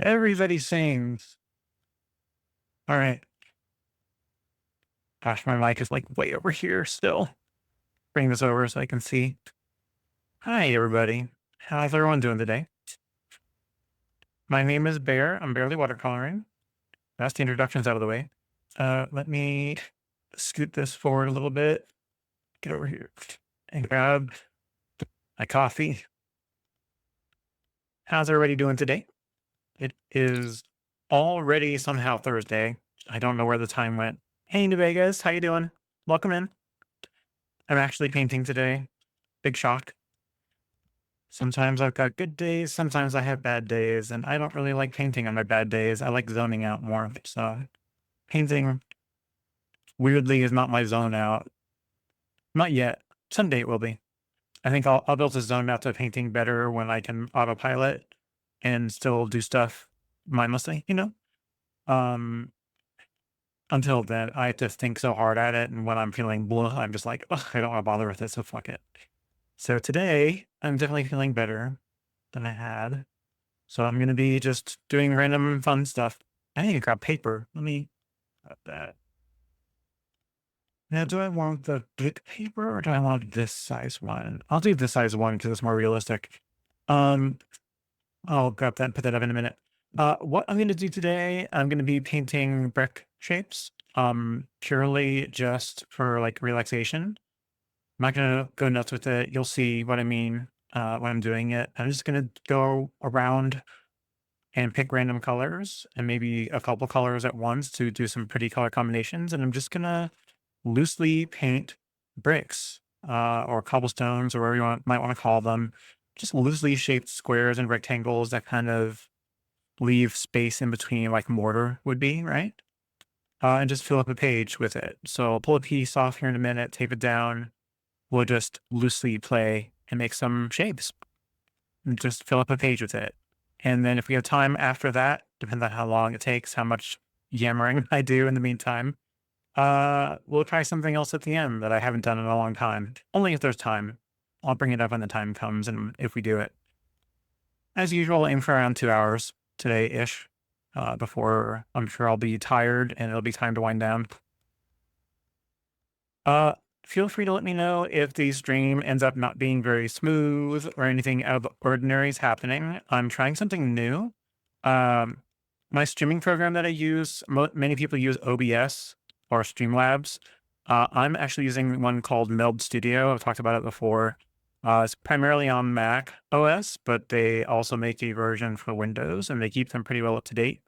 Everybody sings. All right. Gosh, my mic is like way over here still. Bring this over so I can see. Hi, everybody. How's everyone doing today? My name is Bear. I'm barely watercoloring. That's the introductions out of the way. Let me scoot this forward a little bit. Get over here and grab my coffee. How's everybody doing today? It is already somehow Thursday. I don't know where the time went. Hey, New Vegas, how you doing? Welcome in. I'm actually painting today. Big shock. Sometimes I've got good days, sometimes I have bad days, and I don't really like painting on my bad days. I like zoning out more. So painting weirdly is not my zone out. Not yet. Someday it will be. I think I'll be able to zone out to painting better when I can autopilot and still do stuff mindlessly. Um, until then, I have to think so hard at it. And when I'm feeling blah, I'm just like, ugh, I don't want to bother with it. So fuck it. So today, I'm definitely feeling better than I had. So I'm gonna be just doing random fun stuff. I need to grab paper. Let me grab that. Now, do I want the big paper or do I want this size one? I'll do this size one because it's more realistic. Um, I'll grab that and put that up in a minute. What I'm gonna do today, I'm gonna be painting brick shapes, purely just for like relaxation. I'm not gonna go nuts with it. You'll see what I mean when I'm doing it. I'm just gonna go around and pick random colors and maybe a couple colors at once to do some pretty color combinations. And I'm just gonna loosely paint bricks or cobblestones or whatever might want to call them. Just loosely shaped squares and rectangles that kind of leave space in between, like mortar would be, right? And just fill up a page with it. So I'll pull a piece off here in a minute, tape it down. We'll just loosely play and make some shapes and just fill up a page with it. And then if we have time after that, depends on how long it takes, how much yammering I do in the meantime, we'll try something else at the end that I haven't done in a long time. Only if there's time. I'll bring it up when the time comes and if we do it. As usual, aim for around 2 hours today-ish, before I'm sure I'll be tired and it'll be time to wind down. Uh, Feel free to let me know if the stream ends up not being very smooth or anything out of the ordinary is happening. I'm trying something new. Um, my streaming program that I use, many people use OBS or Streamlabs. I'm actually using one called Meld Studio. I've talked about it before. It's primarily on Mac OS, but they also make a version for Windows and they keep them pretty well up to date.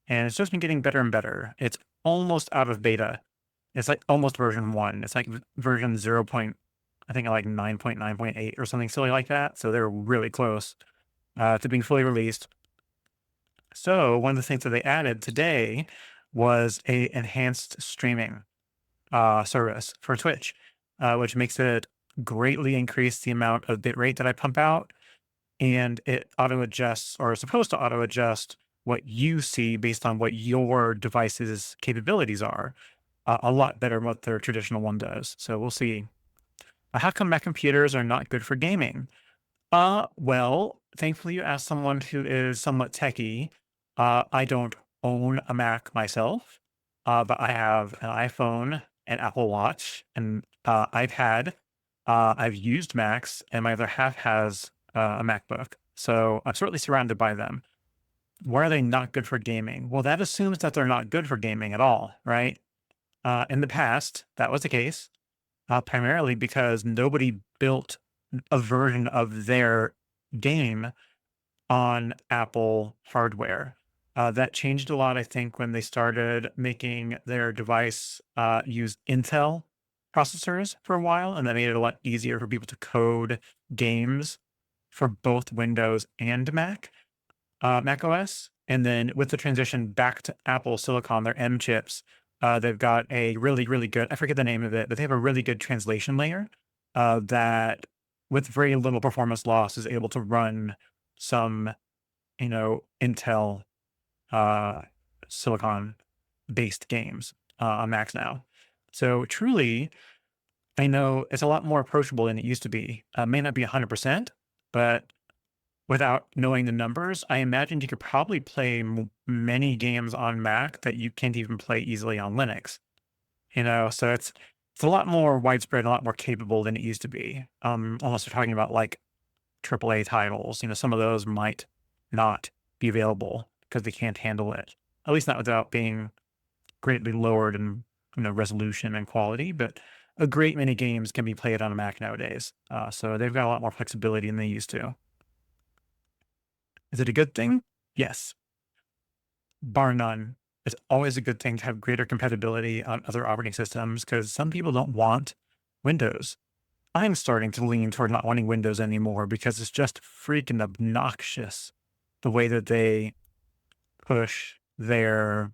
And it's just been getting better and better. It's almost out of beta. It's like almost version 1. It's like version 0. I think like 9.9.8 or something silly like that. So they're really close to being fully released. So one of the things that they added today was a enhanced streaming service for Twitch, which makes it greatly increase the amount of bitrate that I pump out, and it auto adjusts or is supposed to auto adjust what you see based on what your device's capabilities are. A lot better than what their traditional one does. So we'll see. How come Mac computers are not good for gaming? Well, thankfully you asked someone who is somewhat techie. I don't own a Mac myself, but I have an iPhone, an Apple Watch, and iPad. I've used Macs, and my other half has a MacBook. So I'm certainly surrounded by them. Why are they not good for gaming? Well, that assumes that they're not good for gaming at all, right? In the past, that was the case, primarily because nobody built a version of their game on Apple hardware. That changed a lot, I think, when they started making their device use Intel processors for a while, and that made it a lot easier for people to code games for both Windows and Mac OS. And then with the transition back to Apple Silicon, their M chips, they've got a really, really good, I forget the name of it, but they have a really good translation layer that with very little performance loss is able to run some, Intel uh, Silicon based games on Macs now. So truly, I know it's a lot more approachable than it used to be. May not be 100%, but without knowing the numbers, I imagine you could probably play many games on Mac that you can't even play easily on Linux. So it's a lot more widespread, a lot more capable than it used to be. Unless we're talking about like AAA titles, some of those might not be available because they can't handle it. At least not without being greatly lowered in resolution and quality. But a great many games can be played on a Mac nowadays. So they've got a lot more flexibility than they used to. Is it a good thing? Yes, bar none. It's always a good thing to have greater compatibility on other operating systems because some people don't want Windows. I'm starting to lean toward not wanting Windows anymore because it's just freaking obnoxious the way that they push the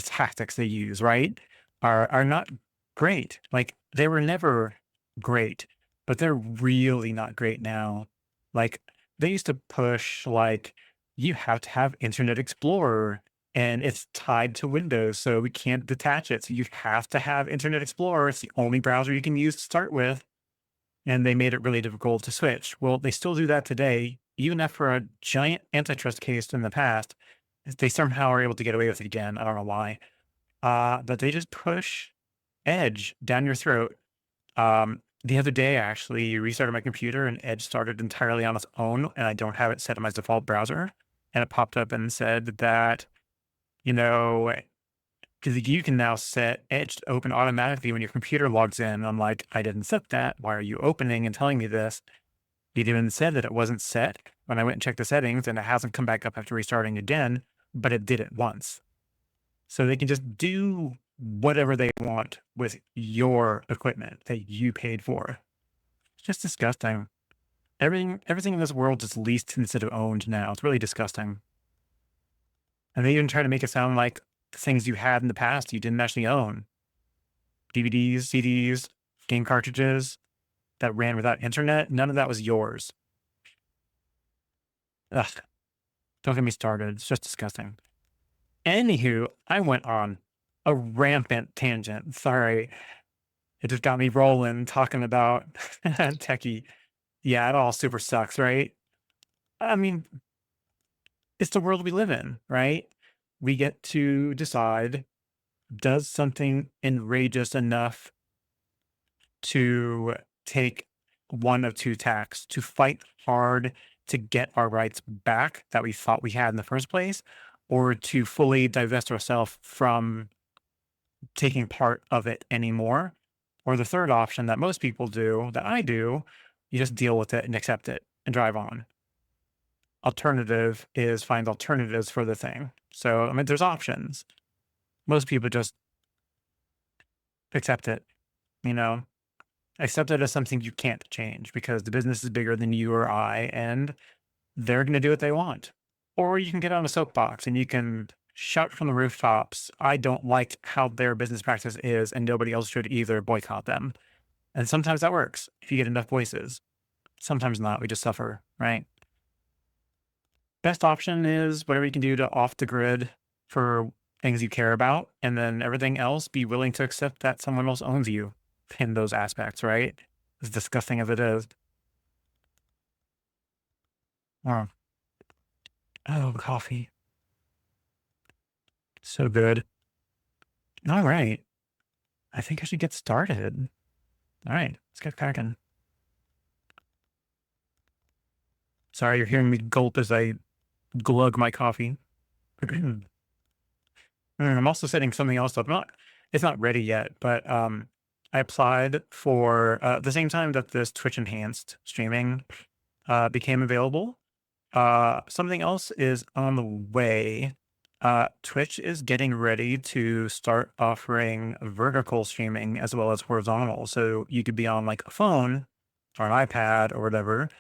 tactics they use, right? Are not great. Like they were never great, but they're really not great now. Like they used to push like you have to have Internet Explorer and it's tied to Windows, so we can't detach it. So you have to have Internet Explorer. It's the only browser you can use to start with. And they made it really difficult to switch. Well, they still do that today, even after a giant antitrust case in the past. They somehow are able to get away with it again. I don't know why. But they just push Edge down your throat. The other day, I actually restarted my computer and Edge started entirely on its own, and I don't have it set to my default browser. And it popped up and said that, you know, because you can now set Edge to open automatically when your computer logs in. I'm like, I didn't set that. Why are you opening and telling me this? It even said that it wasn't set when I went and checked the settings, and it hasn't come back up after restarting again, but it did it once. So they can just do whatever they want with your equipment that you paid for. It's just disgusting. Everything in this world is leased instead of owned now. It's really disgusting. And they even try to make it sound like the things you had in the past you didn't actually own. DVDs, CDs, game cartridges that ran without internet, none of that was yours. Ugh, don't get me started. It's just disgusting. Anywho, I went on a rampant tangent. Sorry. It just got me rolling talking about techie. Yeah, it all super sucks, right? I mean, it's the world we live in, right? We get to decide, does something enrageous enough to take one of two tacks, to fight hard to get our rights back that we thought we had in the first place, or to fully divest ourselves from taking part of it anymore? Or the third option that most people do, that I do, you just deal with it and accept it and drive on. Alternative is find alternatives for the thing. So, I mean, there's options. Most people just accept it, you know, accept it as something you can't change because the business is bigger than you or I, and they're going to do what they want. Or you can get on a soapbox and you can shout from the rooftops, I don't like how their business practice is, and nobody else should either, boycott them. And sometimes that works if you get enough voices. Sometimes not. We just suffer, right? Best option is whatever you can do to off the grid for things you care about, and then everything else, be willing to accept that someone else owns you in those aspects, right? As disgusting as it is. Oh, oh, coffee. So good. All right. I think I should get started. All right. Let's get cracking. Sorry, you're hearing me gulp as I glug my coffee. And I'm also setting something else up. It's not ready yet, but I applied for the same time that this Twitch enhanced streaming became available. Something else is on the way. Twitch is getting ready to start offering vertical streaming as well as horizontal. So you could be on like a phone or an iPad or whatever.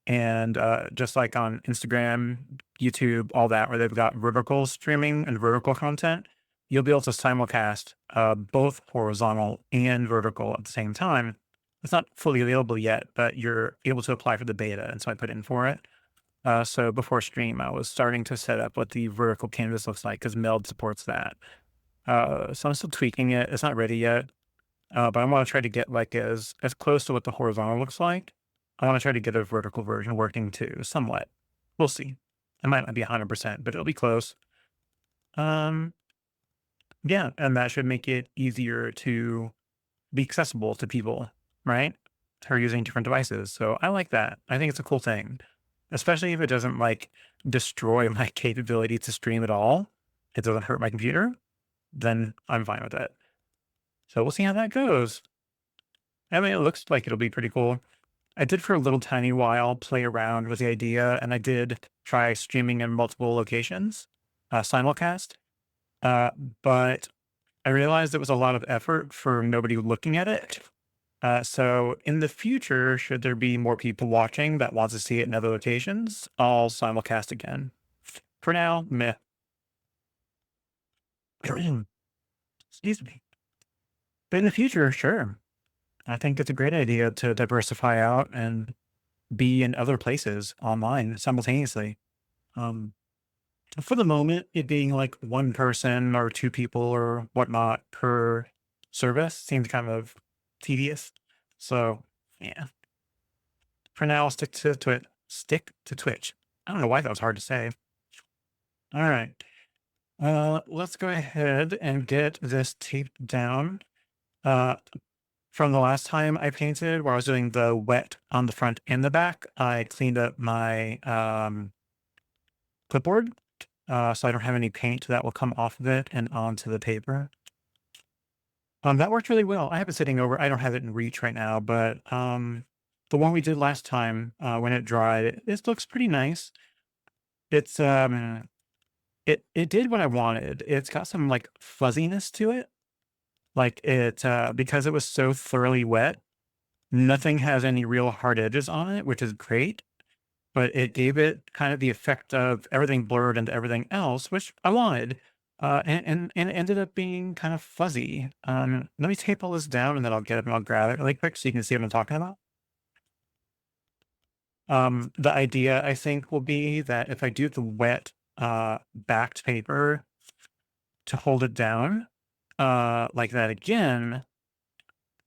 And just like on Instagram, YouTube, all that, where they've got vertical streaming and vertical content, you'll be able to simulcast both horizontal and vertical at the same time. It's not fully available yet, but you're able to apply for the beta. And so I put in for it. So before stream, I was starting to set up what the vertical canvas looks like because Meld supports that. So I'm still tweaking it. It's not ready yet, but I want to try to get like as close to what the horizontal looks like. I want to try to get a vertical version working too, somewhat. We'll see. It might not be 100%, but it'll be close. Um, yeah, and that should make it easier to be accessible to people, right? Who are using different devices. So I like that. I think it's a cool thing, especially if it doesn't like destroy my capability to stream at all. It doesn't hurt my computer, then I'm fine with it. So we'll see how that goes. I mean, it looks like it'll be pretty cool. I did for a little tiny while play around with the idea, and I did try streaming in multiple locations, simulcast. Uh, but I realized it was a lot of effort for nobody looking at it. So in the future, should there be more people watching that wants to see it in other locations, I'll simulcast again. For now, meh. Excuse me. But in the future, sure. I think it's a great idea to diversify out and be in other places online simultaneously. Um, for the moment, it being like one person or two people or whatnot per service seems kind of tedious. So yeah, for now, I'll stick to Twitch. I don't know why that was hard to say. All right. Let's go ahead and get this taped down. Uh, from the last time I painted, where I was doing the wet on the front and the back, I cleaned up my clipboard, so I don't have any paint that will come off of it and onto the paper. That worked really well. I have it sitting over. I don't have it in reach right now, but the one we did last time when it dried, it looks pretty nice. It's it did what I wanted. It's got some like fuzziness to it, like it because it was so thoroughly wet. Nothing has any real hard edges on it, which is great. But it gave it kind of the effect of everything blurred into everything else, which I wanted. And it ended up being kind of fuzzy. Let me tape all this down and then I'll get it and I'll grab it really quick so you can see what I'm talking about. The idea I think will be that if I do the wet backed paper to hold it down like that again,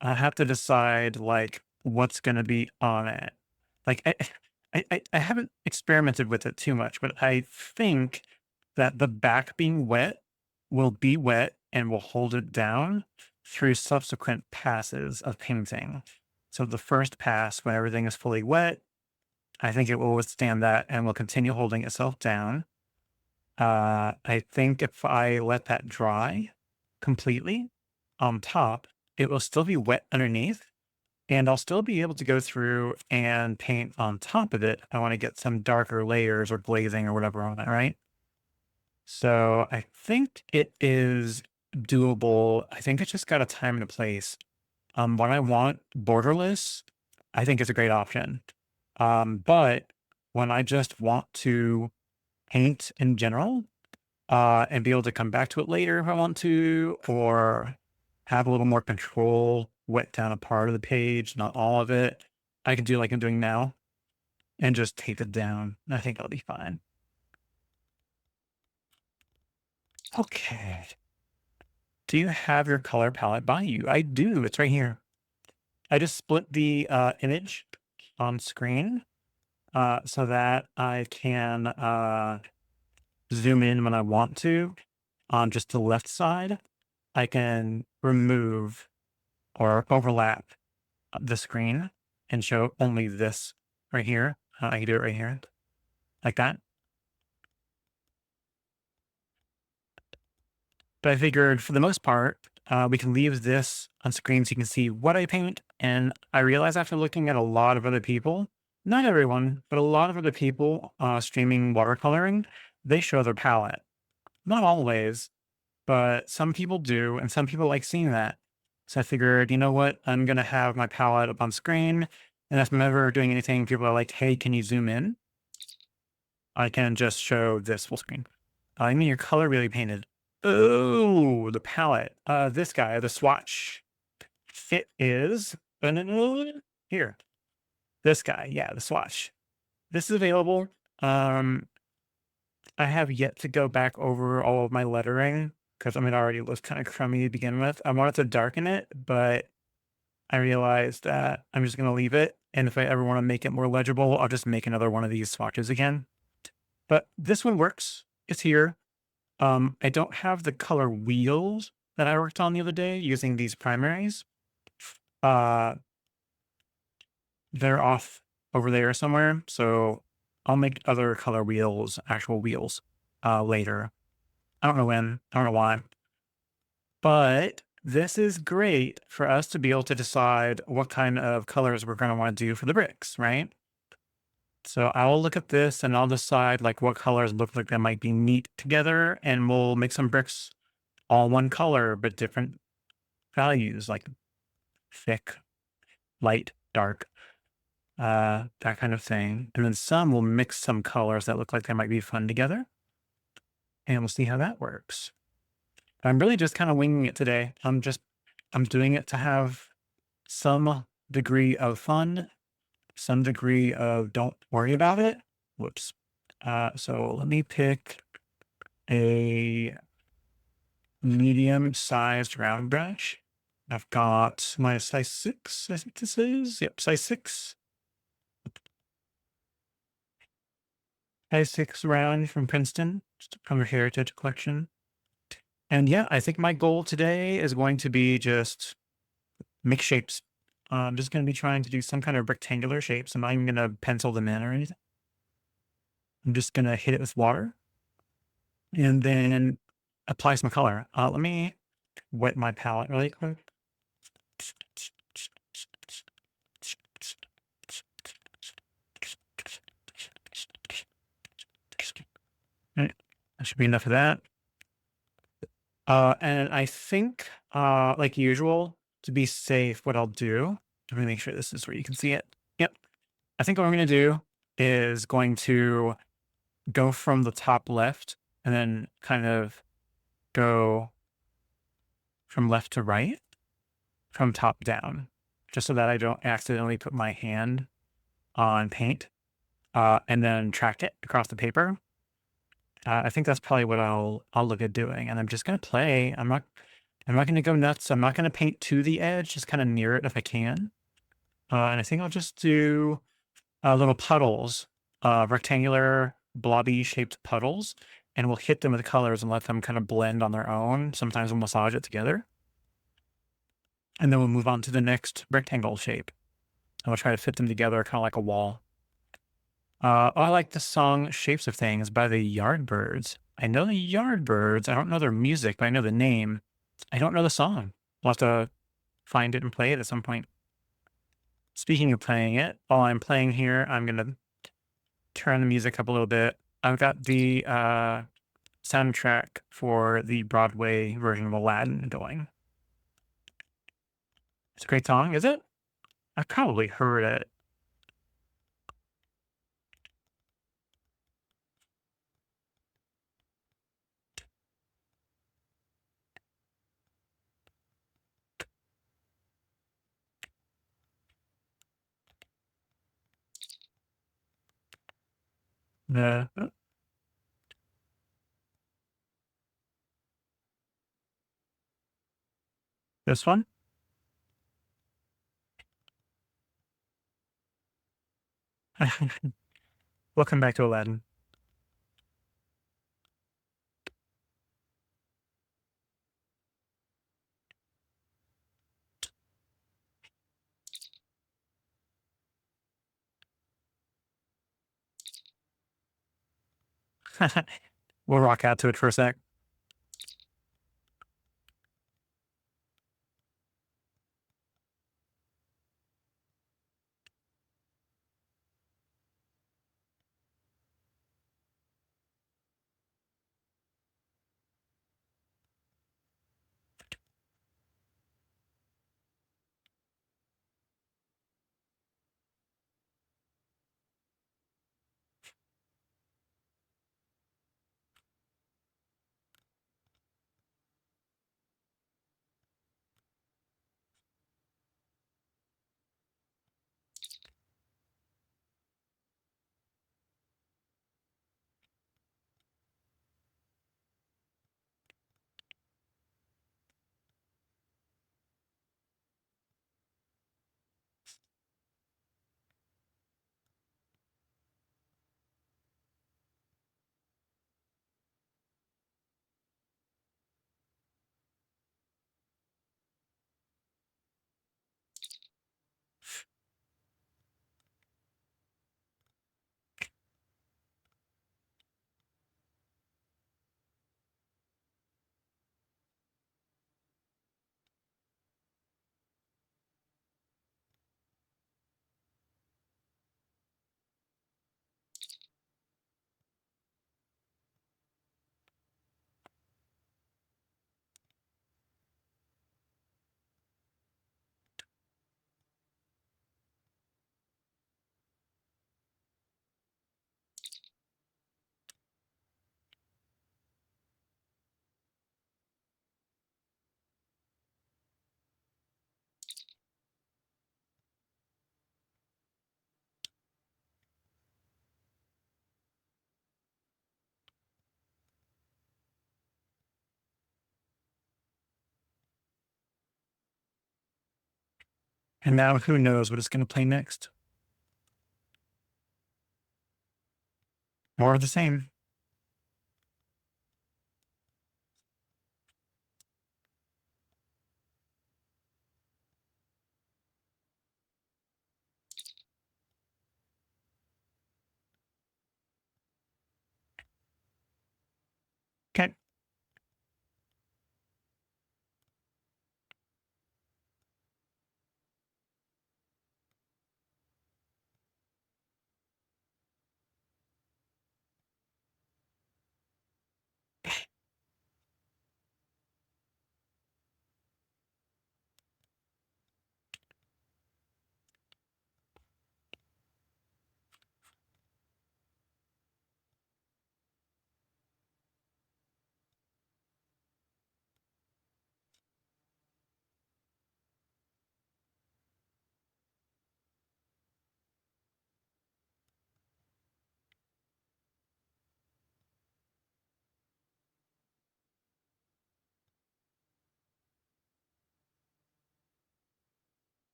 I have to decide like what's going to be on it. Like I haven't experimented with it too much, but I think that the back being wet will be wet and will hold it down through subsequent passes of painting. So the first pass, when everything is fully wet, I think it will withstand that and will continue holding itself down. I think if I let that dry completely on top, it will still be wet underneath and I'll still be able to go through and paint on top of it. I want to get some darker layers or glazing or whatever on it, right? So I think it is doable. I think it's just got a time and a place. When I want borderless, I think it's a great option. But when I just want to paint in general, and be able to come back to it later if I want to, or have a little more control, wet down a part of the page, not all of it. I can do like I'm doing now and just tape it down. I think I'll be fine. Okay. Do you have your color palette by you? I do. It's right here. I just split the image on screen so that I can zoom in when I want to on just the left side. I can remove or overlap the screen and show only this right here. I can do it right here, like that. But I figured for the most part, we can leave this on screen so you can see what I paint. And I realized after looking at a lot of other people, not everyone, but a lot of other people streaming watercoloring, they show their palette. Not always, but some people do, and some people like seeing that. So I figured, you know what? I'm going to have my palette up on screen. And if I'm ever doing anything, people are like, hey, can you zoom in? I can just show this full screen. I mean, your color really painted. Oh, the palette. This guy, the swatch. It is here. This guy, yeah, the swatch. This is available. I have yet to go back over all of my lettering because I mean, it already looks kind of crummy to begin with. I wanted to darken it, but I realized that I'm just going to leave it And if I ever want to make it more legible, I'll just make another one of these swatches again. But this one works. It's here. I don't have the color wheels that I worked on the other day using these primaries. Uh, they're off over there somewhere. So I'll make other color wheels, actual wheels, later. I don't know when, I don't know why. But this is great for us to be able to decide what kind of colors we're going to want to do for the bricks, right? So I'll look at this and I'll decide like what colors look like they might be neat together, and we'll make some bricks all one color but different values, like thick, light, dark, that kind of thing. And then some will mix some colors that look like they might be fun together, and we'll see how that works. I'm really just kind of winging it today. I'm doing it to have some degree of fun, some degree of don't worry about it. Whoops. So let me pick a medium sized round brush. I've got my size 6, I think this is. Yep, size 6. Size 6 round from Princeton, just from the Heritage Collection. And yeah, I think my goal today is going to be just make shapes. I'm just going to be trying to do some kind of rectangular shapes. I'm not even going to pencil them in or anything. I'm just going to hit it with water and then apply some color. Let me wet my palette really quick. Right, that should be enough of that. And I think, like usual, to be safe, what I'll do, let me make sure this is where you can see it. Yep. I think what I'm going to do is going to go from the top left and then kind of go from left to right, from top down, just so that I don't accidentally put my hand on paint, and then track it across the paper. I think that's probably what I'll look at doing, and I'm just gonna play. I'm not gonna go nuts. I'm not gonna paint to the edge, just kind of near it if I can. And I think I'll just do little puddles, rectangular, blobby shaped puddles, and we'll hit them with colors and let them kind of blend on their own. Sometimes we'll massage it together, and then we'll move on to the next rectangle shape, and we'll try to fit them together, kind of like a wall. I like the song "Shapes of Things" by the Yardbirds. I know the Yardbirds. I don't know their music, but I know the name. I don't know the song. We'll have to find it and play it at some point. Speaking of playing it, while I'm playing here, I'm gonna turn the music up a little bit. I've got the soundtrack for the Broadway version of Aladdin going. It's a great song, is it? I've probably heard it. The this one. Welcome back to Aladdin. We'll rock out to it for a sec. And now who knows what it's going to play next? More of the same. Okay.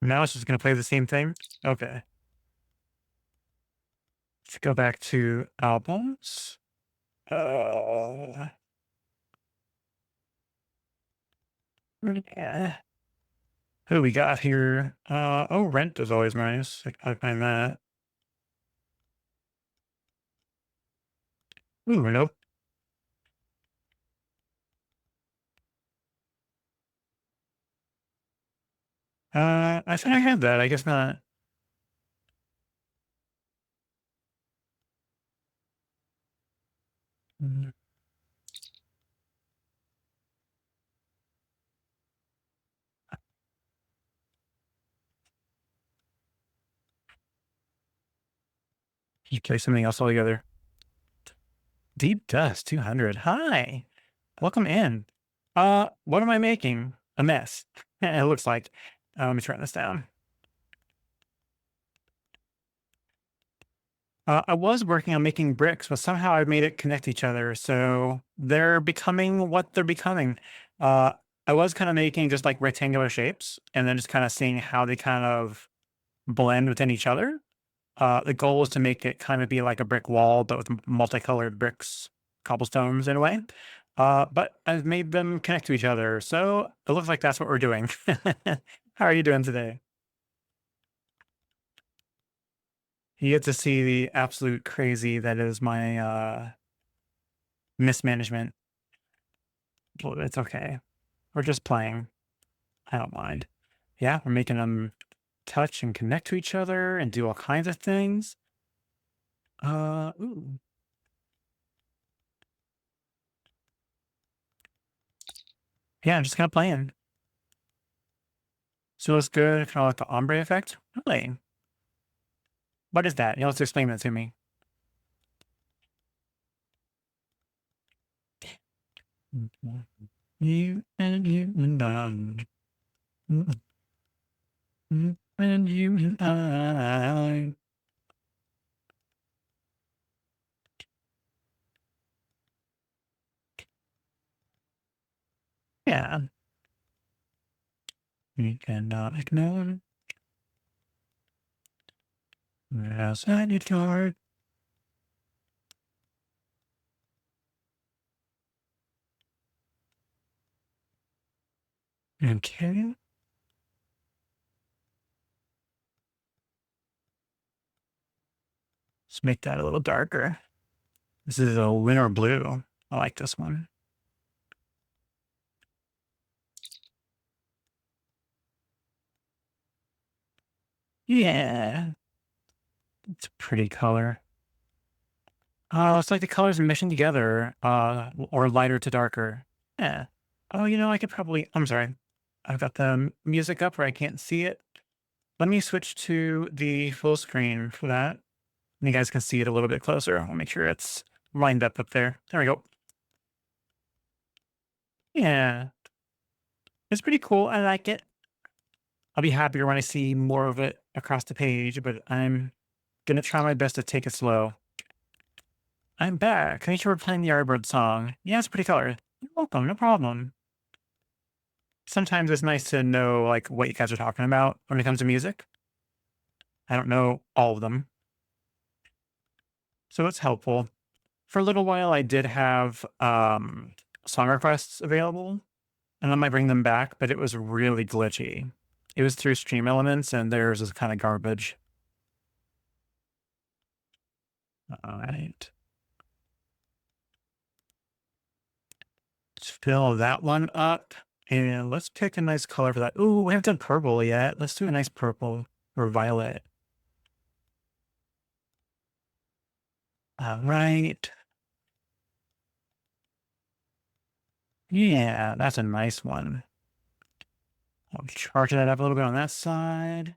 Now it's just going to play the same thing. Okay. Let's go back to albums. Yeah. Who we got here? Oh, Rent is always nice. I find that. Ooh, nope. I think I had that. I guess not. Mm, You play something else altogether. Deep Dust 200. Hi. Welcome in. What am I making? A mess. It looks like. Let me turn this down. I was working on making bricks, but somehow I've made it connect each other. So they're becoming what they're becoming. Uh, I was kind of making just like rectangular shapes and then just kind of seeing how they kind of blend within each other. The goal was to make it kind of be like a brick wall, but with multicolored bricks, cobblestones in a way. But I've made them connect to each other. So it looks like that's what we're doing. How are you doing today? You get to see the absolute crazy that is my mismanagement. Well, it's okay. We're just playing. I don't mind. Yeah, we're making them touch and connect to each other and do all kinds of things. Ooh. Yeah, I'm just kind of playing. So it's good, kind of like the ombre effect. Really? What is that? Let's explain that to me. You and you and I. And you and I. Yeah. You cannot ignore. Yes, I need card. Okay. Let's make that a little darker. This is a winter blue. I like this one. Yeah, it's a pretty color. It's like the colors meshing together, or lighter to darker. Yeah. Oh, I could probably. I'm sorry. I've got the music up where I can't see it. Let me switch to the full screen for that. And you guys can see it a little bit closer. I'll make sure it's lined up there. There we go. Yeah, it's pretty cool. I like it. I'll be happier when I see more of it across the page, but I'm gonna try my best to take it slow. I'm back. Thank you for playing the Yardbird song. Yeah, it's pretty color. You're welcome. No problem. Sometimes it's nice to know like what you guys are talking about when it comes to music. I don't know all of them, so it's helpful. For a little while, I did have song requests available, and I might bring them back, but it was really glitchy. It was through Stream Elements, and theirs is kind of garbage. All right. Let's fill that one up. And let's pick a nice color for that. Ooh, we haven't done purple yet. Let's do a nice purple or violet. All right. Yeah, that's a nice one. I'll charge that up a little bit on that side.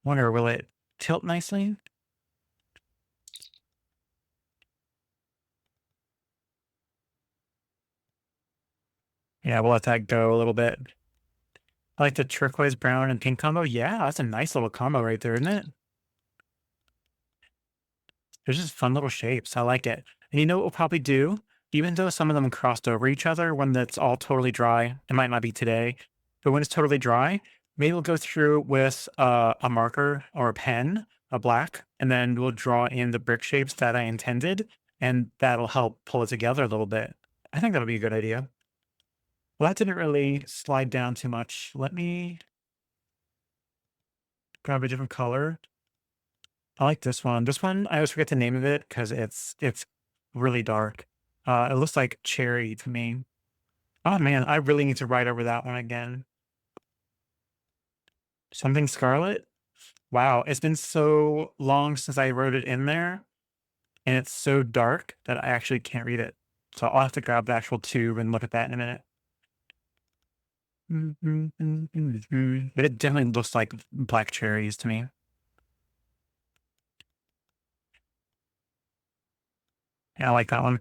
Wonder, will it tilt nicely? Yeah, we'll let that go a little bit. I like the turquoise, brown, and pink combo. Yeah, that's a nice little combo right there, isn't it? There's just fun little shapes. I like it. And you know what we'll probably do? Even though some of them crossed over each other when it's all totally dry, it might not be today, but when it's totally dry, maybe we'll go through with a marker or a pen, a black, and then we'll draw in the brick shapes that I intended, and that'll help pull it together a little bit. I think that'll be a good idea. Well, that didn't really slide down too much. Let me grab a different color. I like this one. This one, I always forget the name of it because it's really dark. It looks like cherry to me. Oh man, I really need to write over that one again. Something scarlet? Wow, it's been so long since I wrote it in there, and it's so dark that I actually can't read it. So I'll have to grab the actual tube and look at that in a minute. But it definitely looks like black cherries to me. Yeah, I like that one.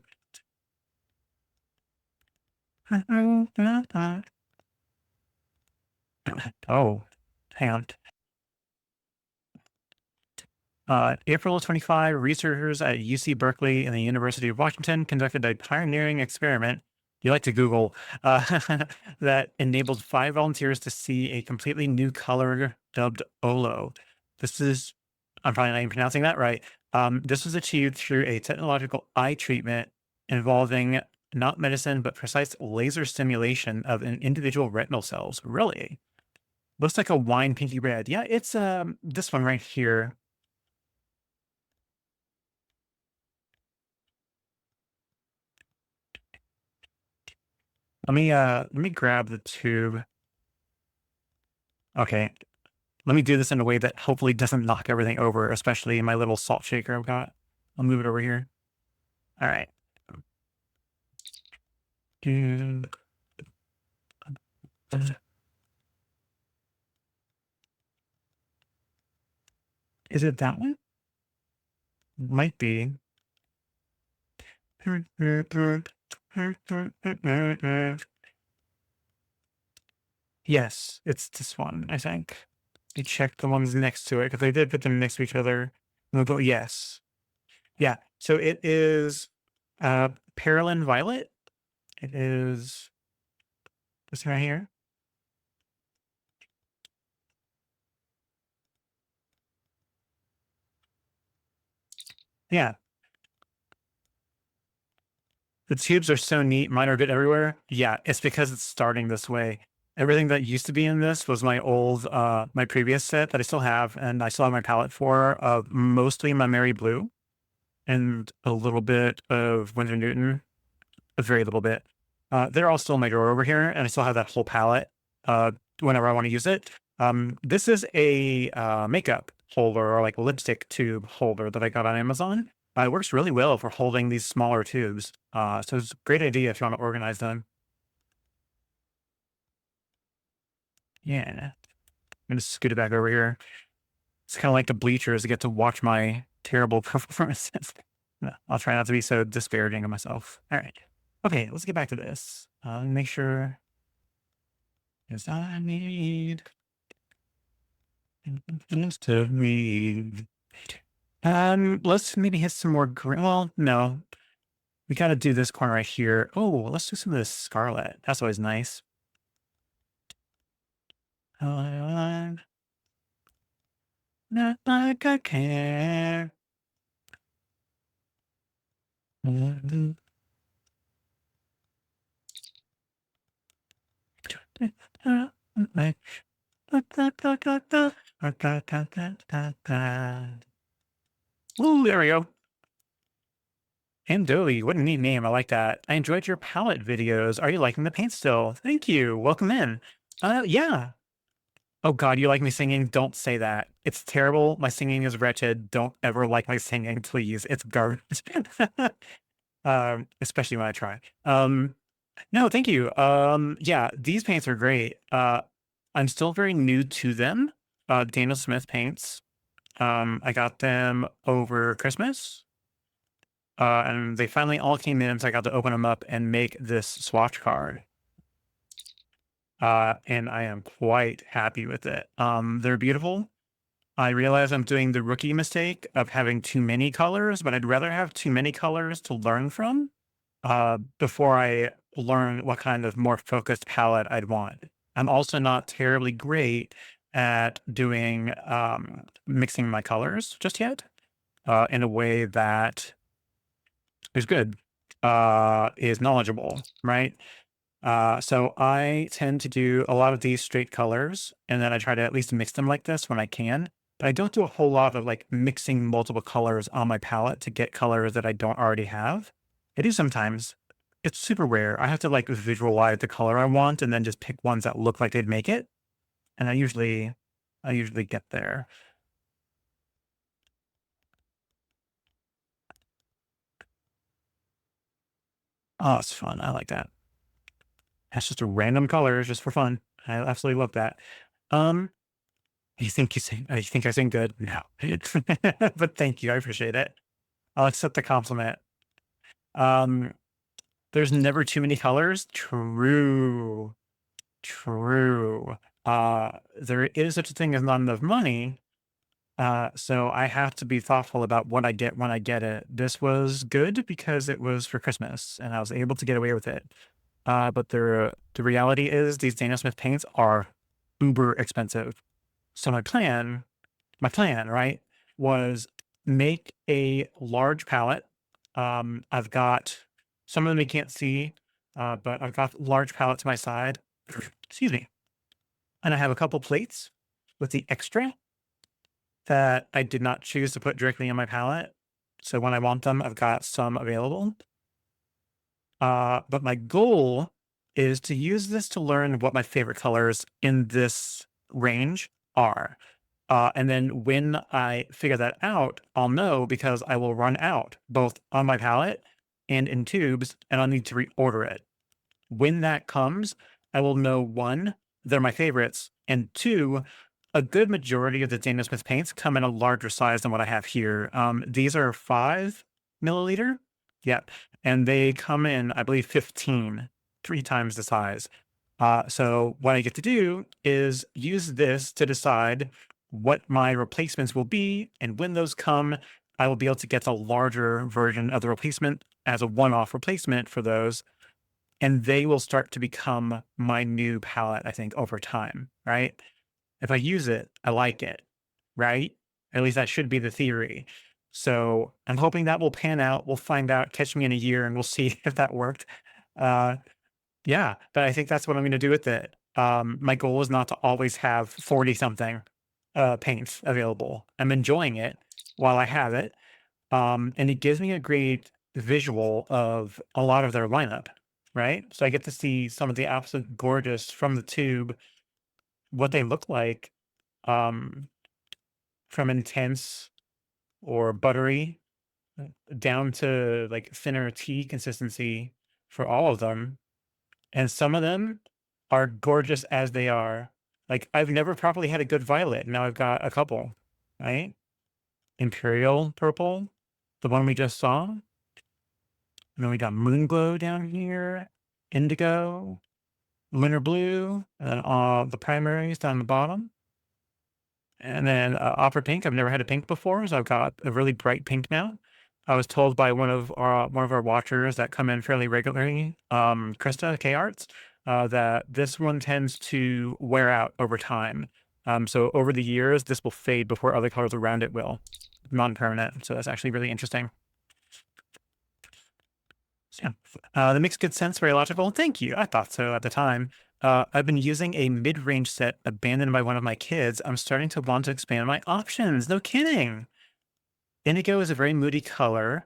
Oh, hang on. April 25, researchers at UC Berkeley and the University of Washington conducted a pioneering experiment. You like to Google that enabled 5 volunteers to see a completely new color dubbed Olo. This is, I'm probably not even pronouncing that right. This was achieved through a technological eye treatment involving not medicine, but precise laser stimulation of an individual retinal cells. Really? Looks like a wine pinky red. Yeah, it's this one right here. Let me grab the tube. Okay. Let me do this in a way that hopefully doesn't knock everything over, especially my little salt shaker I've got. I'll move it over here. All right. Dude. Is it that one? Might be. Yes, it's this one, I think. You check the ones next to it because they did put them next to each other. And they'll go, yes. Yeah. So it is Parylene Violet. It is this right here. Yeah. The tubes are so neat. Mine are a bit everywhere. Yeah, it's because it's starting this way. Everything that used to be in this was my old, my previous set that I still have, and I still have my palette for, mostly my Mary Blue and a little bit of Winsor Newton, a very little bit. They're all still in my drawer over here, and I still have that whole palette whenever I want to use it. This is a makeup holder or like lipstick tube holder that I got on Amazon. It works really well for holding these smaller tubes. So it's a great idea if you want to organize them. Yeah. I'm going to scoot it back over here. It's kind of like the bleachers to get to watch my terrible performances. No, I'll try not to be so disparaging of myself. All right. Okay, let's get back to this. Make sure. Yes, I need things to read. Let's maybe hit some more green. Well, no, we got to do this corner right here. Oh, let's do some of this scarlet. That's always nice. Not like I care. Ooh, there we go. Andoli, what a neat name. I like that. I enjoyed your palette videos. Are you liking the paint still? Thank you. Welcome in. Yeah. Oh God, you like me singing? Don't say that. It's terrible. My singing is wretched. Don't ever like my singing, please. It's garbage. Especially when I try. No, thank you. Yeah, these paints are great. I'm still very new to them. Daniel Smith paints. I got them over Christmas. And they finally all came in, so I got to open them up and make this swatch card. And I am quite happy with it. They're beautiful. I realize I'm doing the rookie mistake of having too many colors, but I'd rather have too many colors to learn from before I learn what kind of more focused palette I'd want. I'm also not terribly great at doing mixing my colors just yet in a way that is good, is knowledgeable, right? So I tend to do a lot of these straight colors, and then I try to at least mix them like this when I can. But I don't do a whole lot of like mixing multiple colors on my palette to get colors that I don't already have. I do sometimes. It's super rare. I have to like visualize the color I want and then just pick ones that look like they'd make it. And I usually get there. Oh, it's fun. I like that. That's just a random colors just for fun. I absolutely love that. Um, you think I sing good? No. But thank you. I appreciate it. I'll accept the compliment. Um, there's never too many colors. True. True. There is such a thing as not enough money. So I have to be thoughtful about what I get when I get it. This was good because it was for Christmas and I was able to get away with it. But the reality is these Daniel Smith paints are uber expensive. So my plan, right, was make a large palette. I've got some of them you can't see, but I've got large palette to my side. Excuse me. And I have a couple plates with the extra that I did not choose to put directly in my palette. So when I want them, I've got some available. But my goal is to use this to learn what my favorite colors in this range are. And then when I figure that out, I'll know because I will run out both on my palette and in tubes, and I'll need to reorder it. When that comes, I will know one, they're my favorites, and two, a good majority of the Daniel Smith paints come in a larger size than what I have here. These are 5 milliliter. Yeah. And they come in, I believe, 15, 3 times the size. So what I get to do is use this to decide what my replacements will be. And when those come, I will be able to get a larger version of the replacement as a one-off replacement for those. And they will start to become my new palette, I think, over time, right? If I use it, I like it, right? At least that should be the theory. So I'm hoping that will pan out. We'll find out, catch me in a year, and we'll see if that worked. Uh, yeah, but I think that's what I'm going to do with it. My goal is not to always have 40 something paints available. I'm enjoying it while I have it. And it gives me a great visual of a lot of their lineup, right? So I get to see some of the absolute gorgeous from the tube, what they look like, um, from intense or buttery down to like thinner tea consistency for all of them. And some of them are gorgeous as they are. Like I've never properly had a good violet. Now I've got a couple, right? Imperial purple, the one we just saw. And then we got moon glow down here, indigo, lunar blue, and then all the primaries down the bottom. And then opera pink. I've never had a pink before, so I've got a really bright pink now. I was told by one of our watchers that come in fairly regularly, Krista K Arts, that this one tends to wear out over time. So over the years, this will fade before other colors around it will, non-permanent. So that's actually really interesting. So, yeah, that makes good sense. Very logical. Thank you. I thought so at the time. I've been using a mid-range set abandoned by one of my kids. I'm starting to want to expand my options. No kidding. Indigo is a very moody color.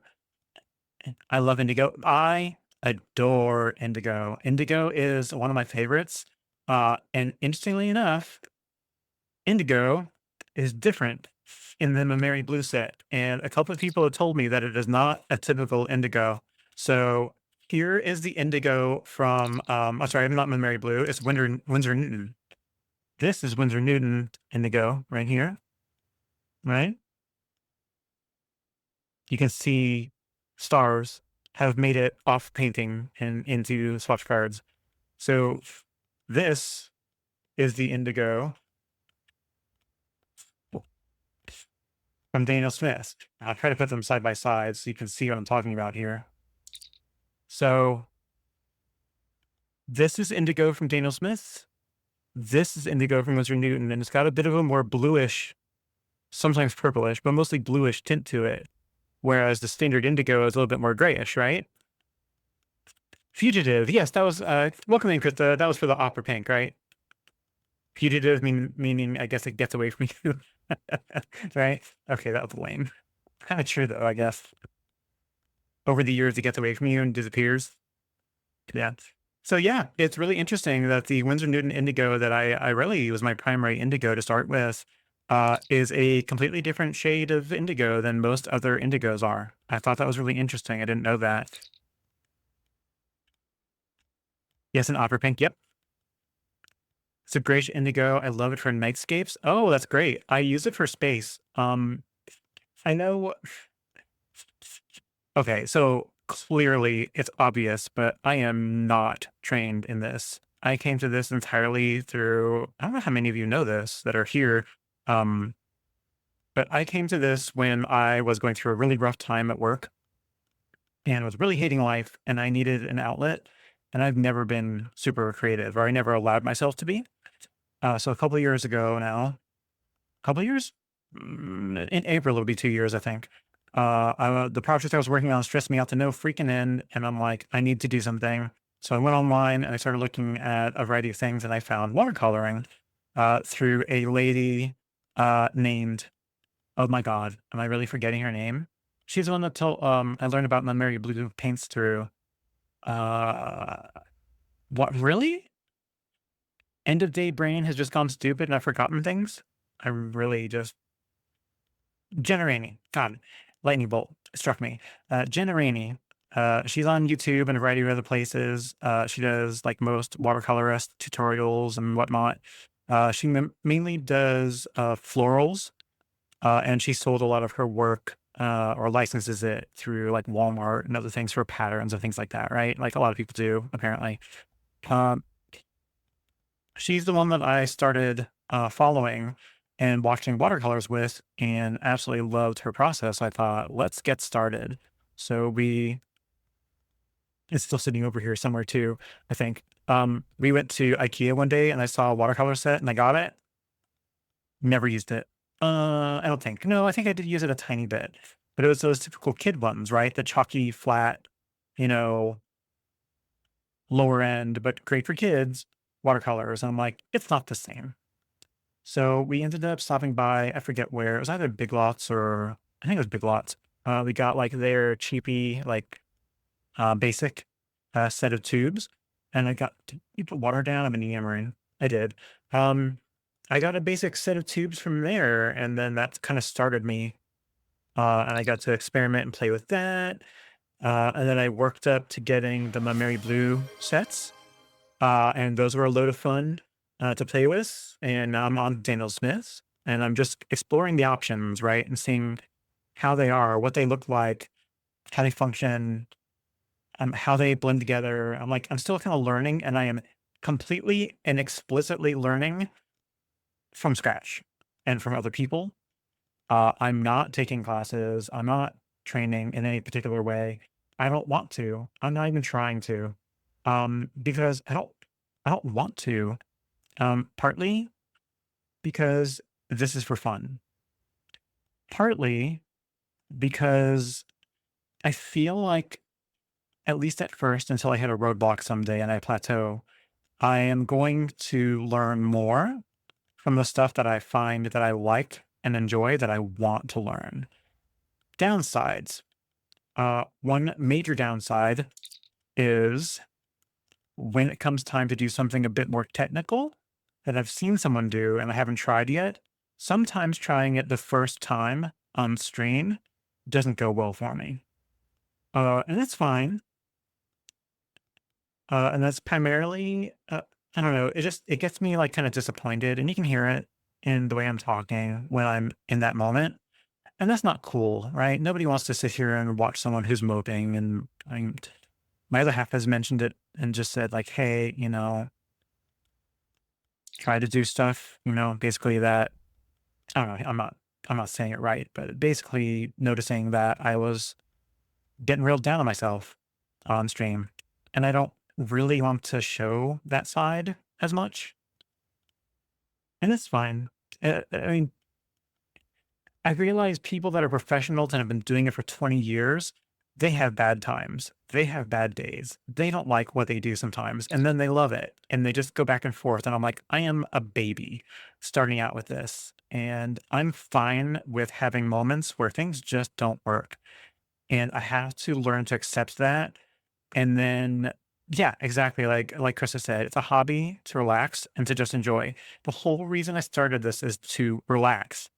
I love indigo. I adore indigo. Indigo is one of my favorites. And interestingly enough, indigo is different in the Mary Blue set. And a couple of people have told me that it is not a typical indigo. So here is the indigo from, I'm sorry, I'm not Mary Blue. It's Winsor Newton. This is Winsor Newton indigo right here, right? You can see stars have made it off painting and into swatch cards. So this is the indigo from Daniel Smith. I'll try to put them side by side so you can see what I'm talking about here. So this is indigo from Daniel Smith. This is indigo from Winsor Newton, and it's got a bit of a more bluish, sometimes purplish, but mostly bluish tint to it. Whereas the standard indigo is a little bit more grayish, right? Fugitive. Yes, that was welcome in, Krista. That was for the opera pink, right? Fugitive meaning I guess it gets away from you. Right? Okay, that was lame. Kind of true though, I guess. Over the years it gets away from you and disappears. Yeah. So yeah, it's really interesting that the Winsor Newton indigo that I really was my primary indigo to start with is a completely different shade of indigo than most other indigos are. I thought that was really interesting. I didn't know that. Yes, an opera pink. Yep. It's a grayish indigo. I love it for nightscapes. Oh, that's great. I use it for space. I know. Okay, so clearly it's obvious, but I am not trained in this. I came to this entirely through, I don't know how many of you know this that are here. But I came to this when I was going through a really rough time at work and was really hating life and I needed an outlet. And I've never been super creative, or I never allowed myself to be. So a couple of years ago now, a couple of years, in April, it'll be 2 years, I think. The project I was working on stressed me out to no freaking end. And I'm like, I need to do something. So I went online and I started looking at a variety of things and I found watercoloring through a lady named, oh my God, am I really forgetting her name? She's the one that I learned about my Mary Blue paints through. Uh, what, really? End of day brain has just gone stupid and I've forgotten things. I really just Jenna Rainey. God, lightning bolt struck me. Jenna Rainey. She's on YouTube and a variety of other places. She does like most watercolorist tutorials and whatnot. She mainly does florals, and she sold a lot of her work or licenses it through like Walmart and other things for patterns and things like that, right? Like a lot of people do, apparently. Um, she's the one that I started following and watching watercolors with and absolutely loved her process. I thought, let's get started. So it's still sitting over here somewhere too, I think. We went to IKEA one day and I saw a watercolor set and I got it. Never used it. I don't think. No, I think I did use it a tiny bit. but it was those typical kid ones, right? The chalky, flat, you know, lower end, but great for kids watercolors. And I'm like, it's not the same. So we ended up stopping by, I forget where, it was either Big Lots or I think it was Big Lots. We got like their cheapy, like basic set of tubes. And I got, did you put water down? I'm in yammering. I did. Um, I got a basic set of tubes from there. And then that kind of started me. And I got to experiment and play with that. And then I worked up to getting the Mary Blue sets. And those were a load of fun to play with. And now I'm on Daniel Smith's and I'm just exploring the options, right? And seeing how they are, what they look like, how they function, how they blend together. I'm like, I'm still kind of learning and I am completely and explicitly learning from scratch and from other people. I'm not taking classes. I'm not training in any particular way. I don't want to. I'm not even trying to. Because I don't want to. Partly because this is for fun. Partly because I feel like, at least at first, until I hit a roadblock someday and I plateau, I am going to learn more from the stuff that I find that I like and enjoy that I want to learn. Downsides. One major downside is when it comes time to do something a bit more technical that I've seen someone do and I haven't tried yet, sometimes trying it the first time on stream doesn't go well for me. And that's fine. And that's primarily, I don't know, it gets me like kind of disappointed, and you can hear it in the way I'm talking when I'm in that moment. And that's not cool, right? Nobody wants to sit here and watch someone who's moping. And my other half has mentioned it and just said, like, hey, try to do stuff, basically that, I don't know, I'm not saying it right, but basically noticing that I was getting real down on myself on stream. And I don't really want to show that side as much. And it's fine. I mean, I realize people that are professionals and have been doing it for 20 years, they have bad times. They have bad days. They don't like what they do sometimes, and then they love it, and they just go back and forth. And I'm like, I am a baby starting out with this, and I'm fine with having moments where things just don't work. And I have to learn to accept that. And then, yeah, exactly. Like Krista said, it's a hobby to relax and to just enjoy. The whole reason I started this is to relax,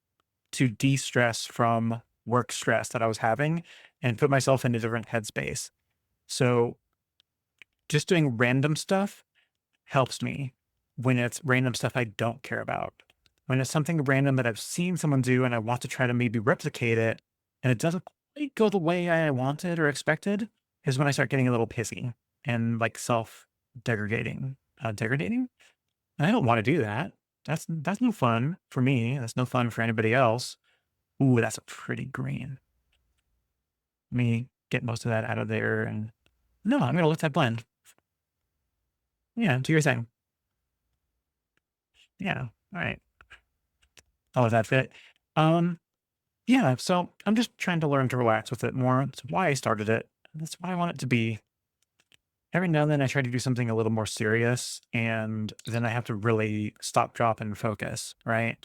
to de-stress from work stress that I was having and put myself in a different headspace. So just doing random stuff helps me when it's random stuff I don't care about. When it's something random that I've seen someone do and I want to try to maybe replicate it and it doesn't quite go the way I wanted or expected, is when I start getting a little pissy and like self-degradating. Degradating? I don't want to do that. That's no fun for me. That's no fun for anybody else. Ooh, that's a pretty green. Let me get most of that out of there. And no, I'm gonna let that blend. Yeah, do your thing. Yeah. All right. I'll let that fit. Um, yeah, so I'm just trying to learn to relax with it more. That's why I started it. That's why I want it to be. Every now and then I try to do something a little more serious, and then I have to really stop, drop, and focus, right?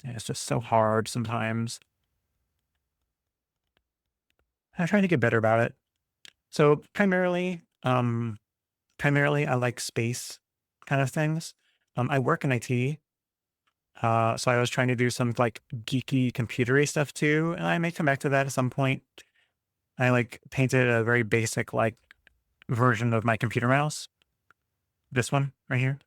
And it's just so hard sometimes. I try to get better about it. So primarily I like space kind of things. I work in IT, so I was trying to do some like geeky computery stuff too, and I may come back to that at some point. I like painted a very basic like version of my computer mouse. This one right here.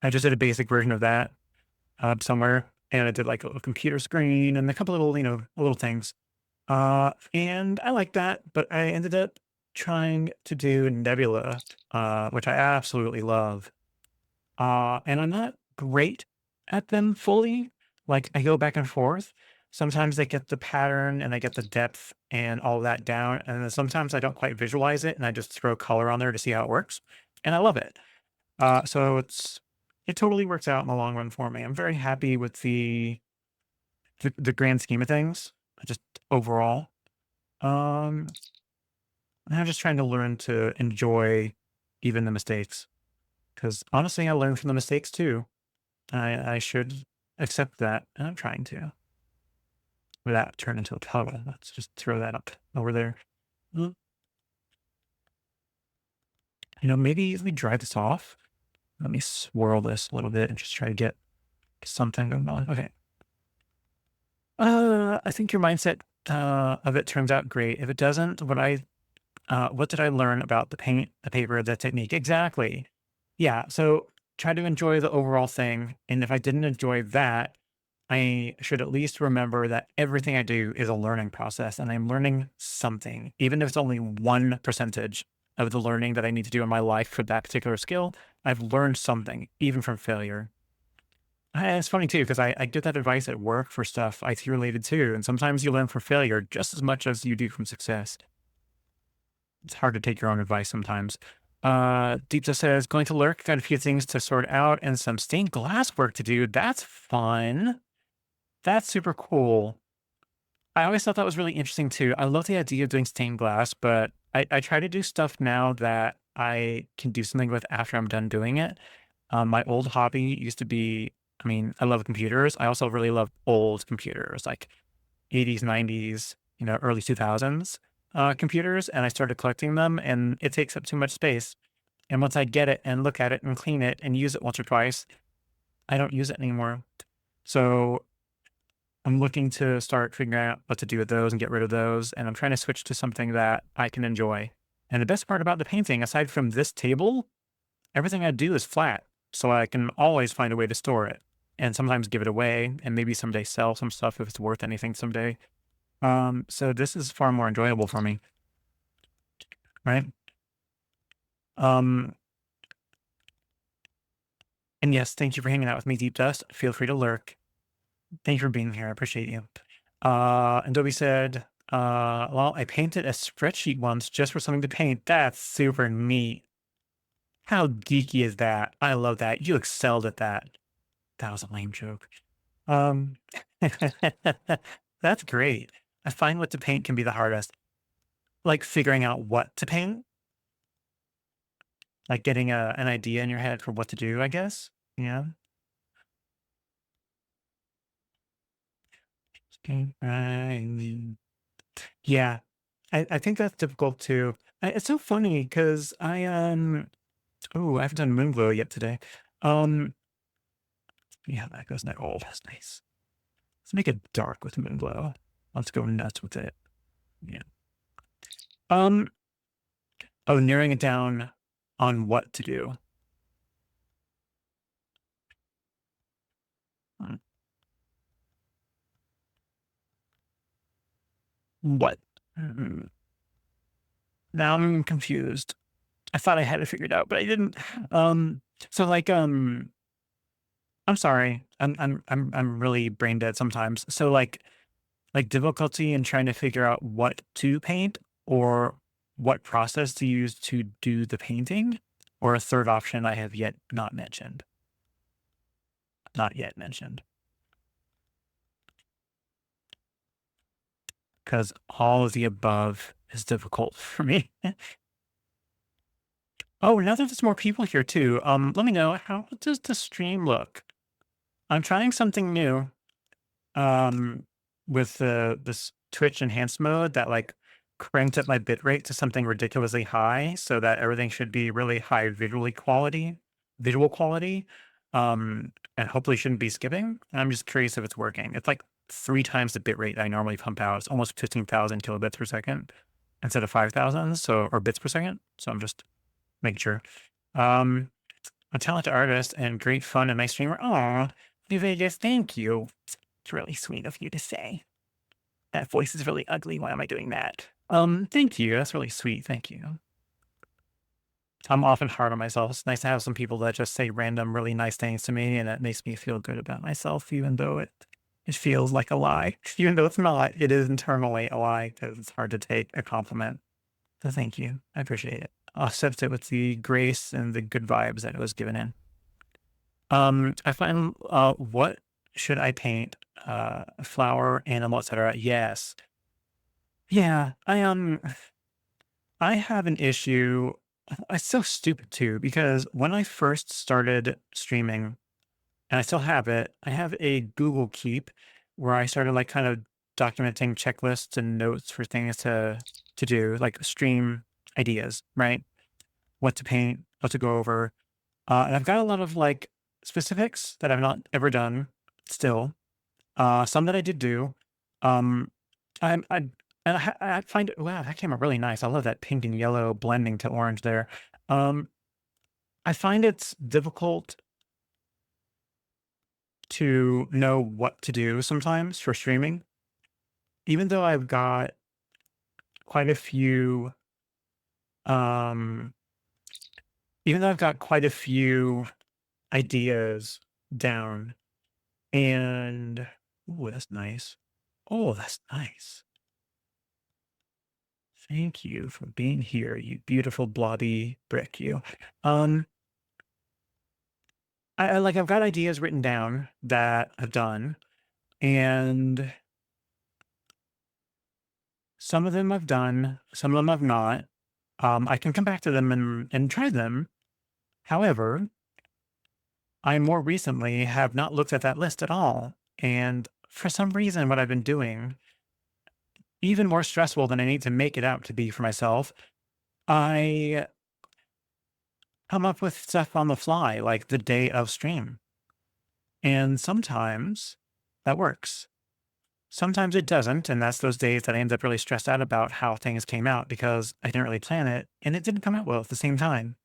I just did a basic version of that somewhere, and I did like a little computer screen and a couple little, little things. And I like that, but I ended up trying to do Nebula, which I absolutely love. And I'm not great at them fully. Like I go back and forth. Sometimes I get the pattern and I get the depth and all that down. And then sometimes I don't quite visualize it and I just throw color on there to see how it works. And I love it. So it's it totally works out in the long run for me. I'm very happy with the grand scheme of things, just overall. Um, and I'm just trying to learn to enjoy even the mistakes because honestly, I learn from the mistakes too. I should accept that, and I'm trying to. Without that turn into a puddle. Let's just throw that up over there. Mm, maybe if we dry this off, let me swirl this a little bit and just try to get something going on. Okay. I think your mindset of it turns out great. If it doesn't, what did I learn about the paint, the paper, the technique? Exactly. Yeah. So try to enjoy the overall thing. And if I didn't enjoy that, I should at least remember that everything I do is a learning process and I'm learning something, even if it's only one percentage of the learning that I need to do in my life for that particular skill. I've learned something, even from failure. And it's funny too, because I get that advice at work for stuff IT related too. And sometimes you learn from failure just as much as you do from success. It's hard to take your own advice sometimes. Deepsa says, going to lurk, got a few things to sort out and some stained glass work to do. That's fun. That's super cool. I always thought that was really interesting too. I love the idea of doing stained glass, but I try to do stuff now that I can do something with after I'm done doing it. My old hobby used to be, I mean, I love computers. I also really love old computers, like 80s, 90s, early 2000s computers. And I started collecting them and it takes up too much space. And once I get it and look at it and clean it and use it once or twice, I don't use it anymore. So I'm looking to start figuring out what to do with those and get rid of those. And I'm trying to switch to something that I can enjoy. And the best part about the painting, aside from this table, everything I do is flat. So I can always find a way to store it and sometimes give it away and maybe someday sell some stuff if it's worth anything someday. So this is far more enjoyable for me, right? Um, and yes, thank you for hanging out with me, Deep Dust. Feel free to lurk. Thank you for being here. I appreciate you. And Dobie said, well, I painted a spreadsheet once just for something to paint. That's super neat. How geeky is that? I love that. You excelled at that. That was a lame joke. Um, that's great. I find what to paint can be the hardest. Like figuring out what to paint, like getting an idea in your head for what to do, I guess. Yeah. Okay. Right. Yeah. I think that's difficult too. It's so funny because oh, I haven't done Moonglow yet today. Um, yeah, that goes in there. Oh, that's nice. Let's make it dark with Moonglow. Let's go nuts with it. Yeah. Um, oh, narrowing it down on what to do. Hmm. What? Mm, Now I'm confused. I thought I had it figured out, but I didn't. Um, so like, I'm sorry. I'm really brain dead sometimes. So like difficulty in trying to figure out what to paint or what process to use to do the painting, or a third option I have yet not mentioned. Not yet mentioned. Because all of the above is difficult for me. Oh, now that there's more people here too, let me know, how does the stream look? I'm trying something new um with this Twitch enhanced mode that like cranked up my bitrate to something ridiculously high so that everything should be really high visual quality. And hopefully shouldn't be skipping. I'm just curious if it's working. It's like 3 times the bitrate I normally pump out. It's almost 15,000 kilobits per second instead of 5,000, so, or bits per second. So I'm just making sure. Um, a talented artist and great fun and nice streamer. Aw, New Vegas, thank you. It's really sweet of you to say. That voice is really ugly. Why am I doing that? Thank you. That's really sweet. Thank you. I'm often hard on myself. It's nice to have some people that just say random, really nice things to me, and it makes me feel good about myself, even though it feels like a lie. Even though it's not, it is internally a lie because it's hard to take a compliment. So thank you. I appreciate it. I'll accept it with the grace and the good vibes that it was given in. I find, what should I paint? Flower, animal, etc. Yes. Yeah, I have an issue. It's so stupid too, because when I first started streaming, and I still have it, I have a Google Keep where I started like kind of documenting checklists and notes for things to do, like stream ideas, right? What to paint, what to go over. And I've got a lot of like specifics that I've not ever done still. Some that I did do. Um, I and I find it, wow, that came out really nice. I love that pink and yellow blending to orange there. Um, I find it's difficult to know what to do sometimes for streaming, even though I've got quite a few, um, even though I've got quite a few ideas down and, oh, that's nice. Oh, that's nice. Thank you for being here, you beautiful bloody brick, you. Um, like I've got ideas written down that I've done, and some of them I've done, some of them I've not. I can come back to them and try them. However, I more recently have not looked at that list at all. And for some reason, what I've been doing, even more stressful than I need to make it out to be for myself, I come up with stuff on the fly, like the day of stream. And sometimes that works. Sometimes it doesn't. And that's those days that I end up really stressed out about how things came out because I didn't really plan it and it didn't come out well at the same time.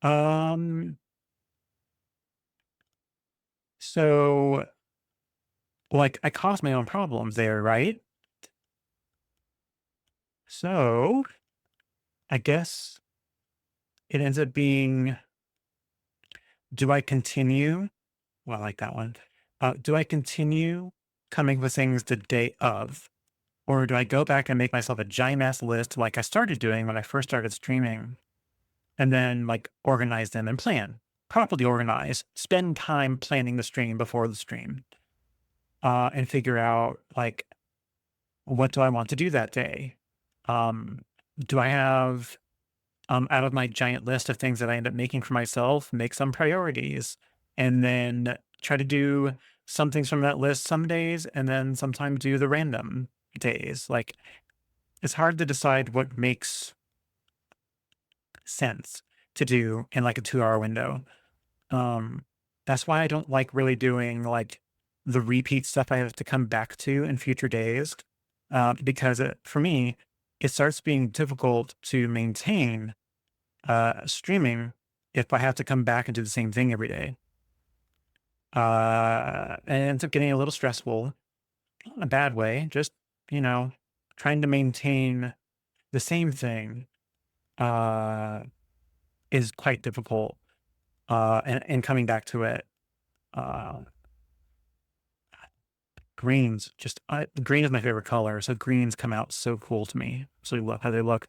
Um, so like I caused my own problems there, right? So I guess it ends up being, do I continue? Well, I like that one. Do I continue coming with things the day of? Or do I go back and make myself a giant ass list like I started doing when I first started streaming and then like organize them and plan? Properly organize, spend time planning the stream before the stream, and figure out like what do I want to do that day? Um, do I have out of my giant list of things that I end up making for myself, make some priorities and then try to do some things from that list some days and then sometimes do the random days. Like it's hard to decide what makes sense to do in like a 2 hour window. Um, that's why I don't like really doing like the repeat stuff I have to come back to in future days. Because for me, it starts being difficult to maintain streaming if I have to come back and do the same thing every day. And it ends up getting a little stressful, not in a bad way, just, you know, trying to maintain the same thing uh, is quite difficult. And coming back to it, uh, greens, green is my favorite color. So greens come out so cool to me. So love how they look.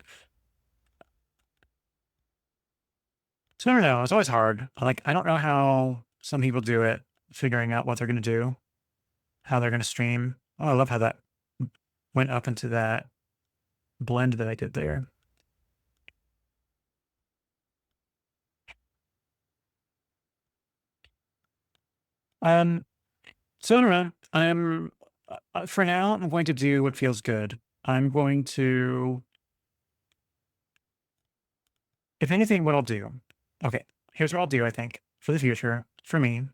So I don't know. It's always hard. Like, I don't know how some people do it, figuring out what they're going to do, how they're going to stream. Oh, I love how that went up into that blend that I did there. Um, so I don't know. For now, I'm going to do what feels good. I'm going to, if anything, what I'll do. Okay, here's what I'll do, I think, for the future, for me,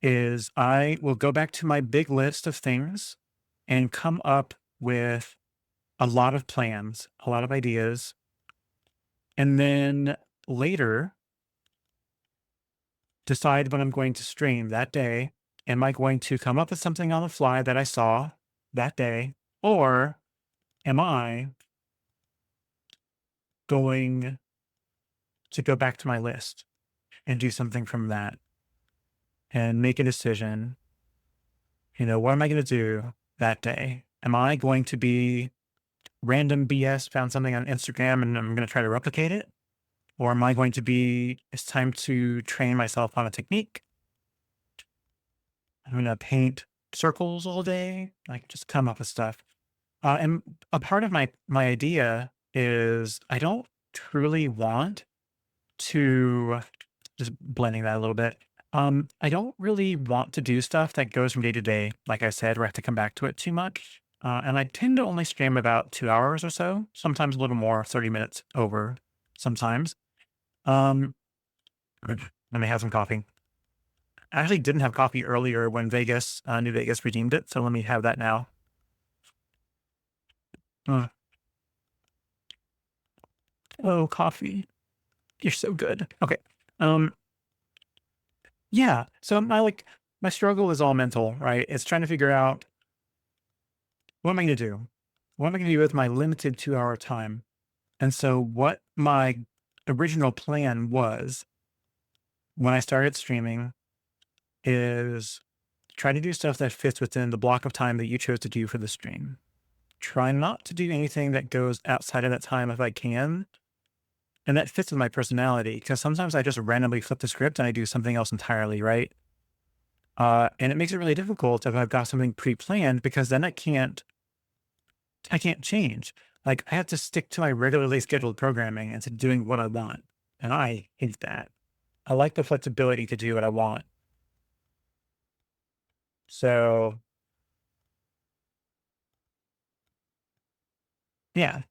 is I will go back to my big list of things and come up with a lot of plans, a lot of ideas. And then later, decide when I'm going to stream that day. Am I going to come up with something on the fly that I saw that day? Or am I going to go back to my list and do something from that and make a decision? You know, what am I going to do that day? Am I going to be random BS, found something on Instagram and I'm going to try to replicate it? Or am I going to be, it's time to train myself on a technique I'm gonna paint circles all day, like just come up with stuff. And a part of my idea is I don't truly want to just blending that a little bit. I don't really want to do stuff that goes from day to day, like I said, where I have to come back to it too much. And I tend to only stream about 2 hours or so, sometimes a little more, 30 minutes over sometimes. Um, let me have some coffee. I actually didn't have coffee earlier when New Vegas redeemed it. So let me have that now. Uh, oh, coffee. You're so good. Okay. Um, yeah. So my struggle is all mental, right? It's trying to figure out what am I going to do? What am I going to do with my limited 2 hour time? And so what my original plan was when I started streaming is try to do stuff that fits within the block of time that you chose to do for the stream. Try not to do anything that goes outside of that time if I can. And that fits with my personality because sometimes I just randomly flip the script and I do something else entirely, right? And it makes it really difficult if I've got something pre-planned because then I can't change. Like I have to stick to my regularly scheduled programming and to doing what I want. And I hate that. I like the flexibility to do what I want. So yeah,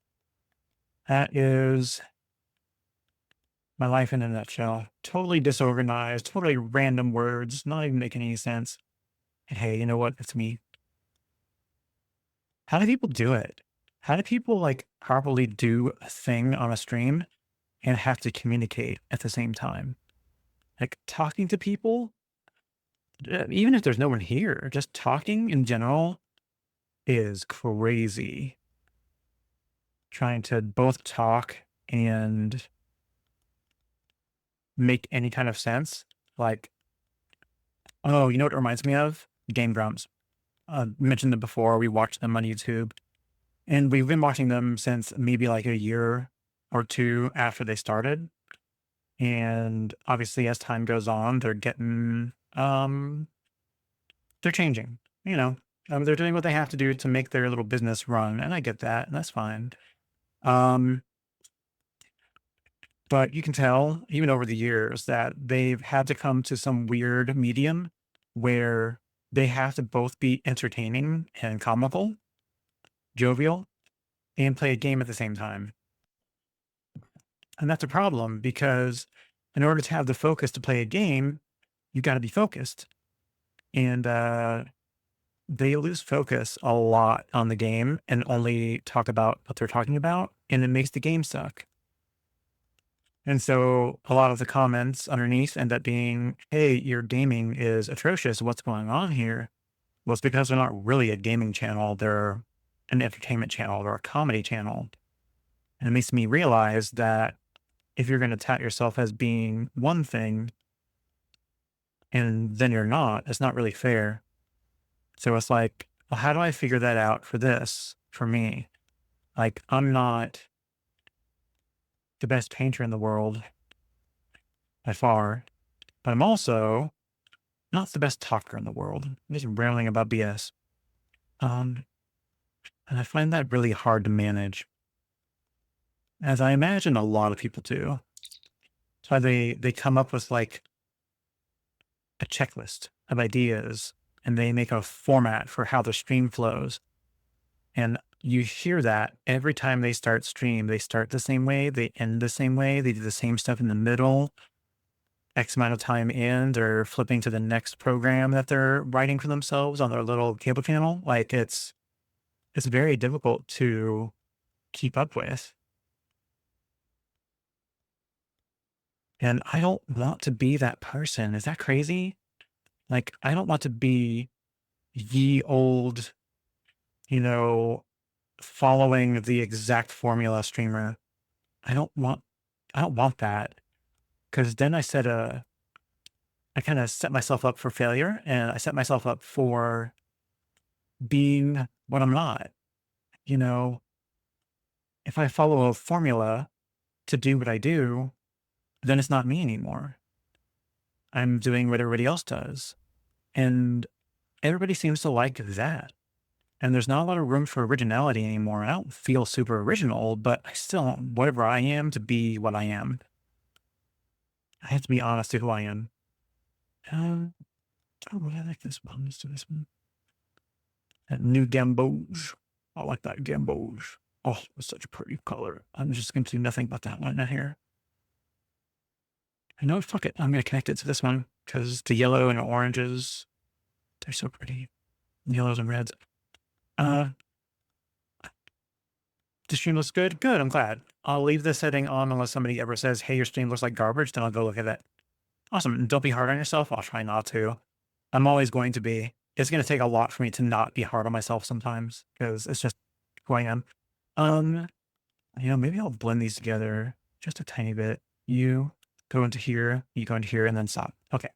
that is my life in a nutshell. Totally disorganized, totally random words, not even making any sense. And hey, you know what? It's me. How do people do it? How do people like properly do a thing on a stream and have to communicate at the same time? Like talking to people, even if there's no one here, just talking in general is crazy. Trying to both talk and make any kind of sense. Like, oh, you know what it reminds me of? Game Grumps. Mentioned them before. We watched them on YouTube, and we've been watching them since maybe like a year or two after they started. And obviously, as time goes on, they're changing. You know, they're doing what they have to do to make their little business run, and I get that, and that's fine. Um, but you can tell even over the years that they've had to come to some weird medium where they have to both be entertaining and comical, jovial, and play a game at the same time. And that's a problem because in order to have the focus to play a game, you got to be focused. And they lose focus a lot on the game and only talk about what they're talking about. And it makes the game suck. And so a lot of the comments underneath end up being, hey, your gaming is atrocious. What's going on here? Well, it's because they're not really a gaming channel. They're an entertainment channel or a comedy channel. And it makes me realize that if you're going to tout yourself as being one thing and then you're not, it's not really fair. So it's like, well, how do I figure that out for this, for me? Like, I'm not the best painter in the world by far, but I'm also not the best talker in the world. I'm just rambling about BS. Um, and I find that really hard to manage, as I imagine a lot of people do. So they come up with like a checklist of ideas and they make a format for how the stream flows. And you hear that every time they start stream, they start the same way, they end the same way, they do the same stuff in the middle. X amount of time in, they're flipping to the next program that they're writing for themselves on their little cable channel. Like it's very difficult to keep up with. And I don't want to be that person. Is that crazy? Like I don't want to be ye old, you know, following the exact formula streamer. I don't want I don't want that because then I kind of set myself up for failure and I set myself up for being what I'm not. You know, if I follow a formula to do what I do, then it's not me anymore. I'm doing what everybody else does. And everybody seems to like that. And there's not a lot of room for originality anymore. I don't feel super original, but I still want whatever I am to be what I am. I have to be honest to who I am. Um, oh, I like this one. Let's do this one. That new Gamboge. I like that Gamboge. Oh, it's such a pretty color. I'm just going to do nothing but that one here. I know, fuck it. I'm going to connect it to this one because the yellow and oranges, they're so pretty. Yellows and reds. The stream looks good. Good. I'm glad. I'll leave this setting on unless somebody ever says, hey, your stream looks like garbage. Then I'll go look at it. Awesome. And don't be hard on yourself. I'll try not to. I'm always going to be. It's going to take a lot for me to not be hard on myself sometimes because it's just who I am. Maybe I'll blend these together just a tiny bit. You go into here, you go into here, and then stop. Okay.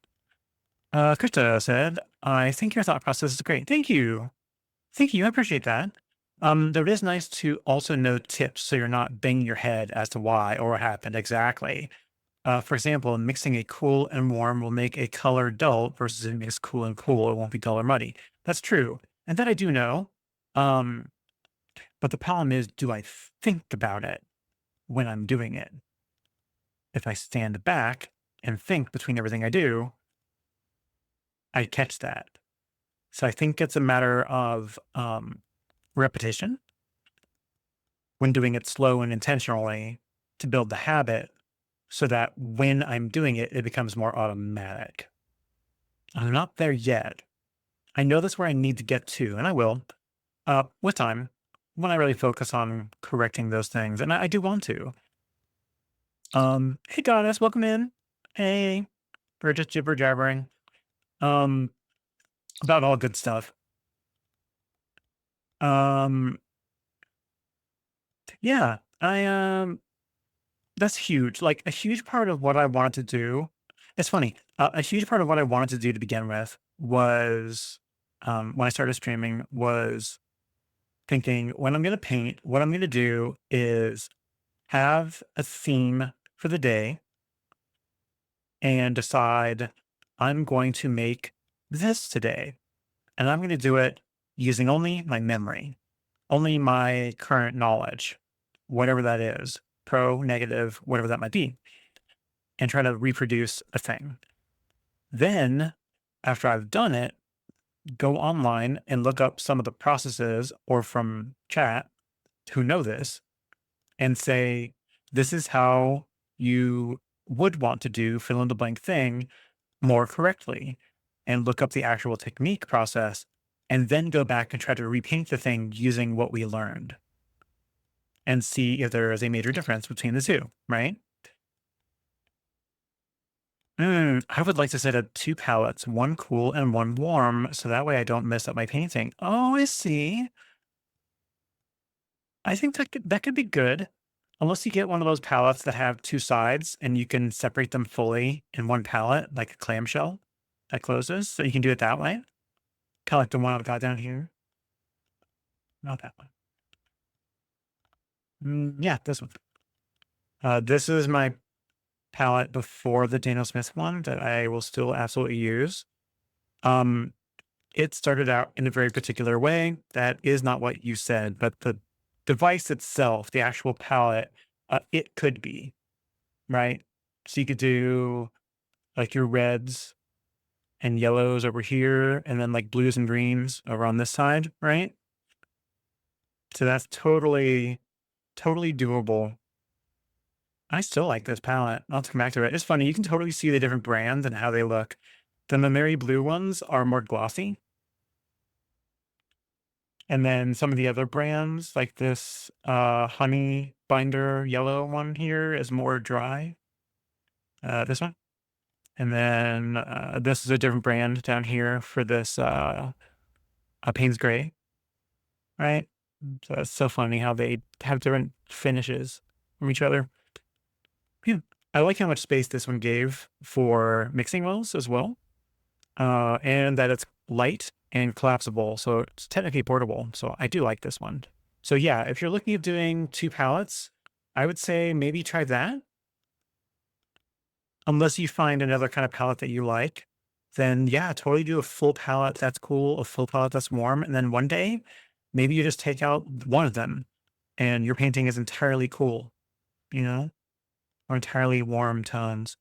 Krista said, I think your thought process is great. Thank you. Thank you. I appreciate that. Though it is nice to also know tips so you're not banging your head as to why or what happened exactly. For example, mixing a cool and warm will make a color dull versus if it mix cool and cool, it won't be dull or muddy. That's true. And that I do know. But the problem is, do I think about it when I'm doing it? If I stand back and think between everything I do, I catch that. So I think it's a matter of repetition when doing it slow and intentionally to build the habit so that when I'm doing it, it becomes more automatic. I'm not there yet. I know that's where I need to get to, and I will with time when I really focus on correcting those things. And I do want to. Hey, Goddess, welcome in. Hey, we're just jibber jabbering about all good stuff. Yeah, that's huge. Like a huge part of what I wanted to do. It's funny. A huge part of what I wanted to do to begin with was when I started streaming was thinking when I'm going to paint, what I'm going to do is have a theme for the day and decide I'm going to make this today. And I'm going to do it using only my memory, only my current knowledge, whatever that is, pro, negative, whatever that might be, and try to reproduce a thing. Then, after I've done it, go online and look up some of the processes or from chat who know this and say, this is how you would want to do fill in the blank thing more correctly, and look up the actual technique process and then go back and try to repaint the thing using what we learned and see if there is a major difference between the two, right? I would like to set up two palettes, one cool and one warm, so that way I don't mess up my painting. Oh, I see. I think that could be good. Unless you get one of those palettes that have two sides and you can separate them fully in one palette, like a clamshell that closes, so you can do it that way. Kind of like the one I've got down here. Not that one. Yeah, this one. This is my palette before the Daniel Smith one that I will still absolutely use. It started out in a very particular way. That is not what you said, but the device itself, the actual palette, it could be, right? So you could do like your reds and yellows over here, and then like blues and greens over on this side, right? So that's totally doable. I still like this palette. I'll have to come back to it. It's funny. You can totally see the different brands and how they look. The Mameri blue ones are more glossy. And then some of the other brands, like this honey binder yellow one here is more dry. This one. And then this is a different brand down here for this Payne's Gray, right? So it's so funny how they have different finishes from each other. Yeah. I like how much space this one gave for mixing wells as well. And that it's light and collapsible. So it's technically portable. So I do like this one. So yeah, if you're looking at doing two palettes, I would say maybe try that. Unless you find another kind of palette that you like. then yeah, totally do a full palette that's cool, a full palette that's warm. And then one day, maybe you just take out one of them and your painting is entirely cool, you know, or entirely warm tones.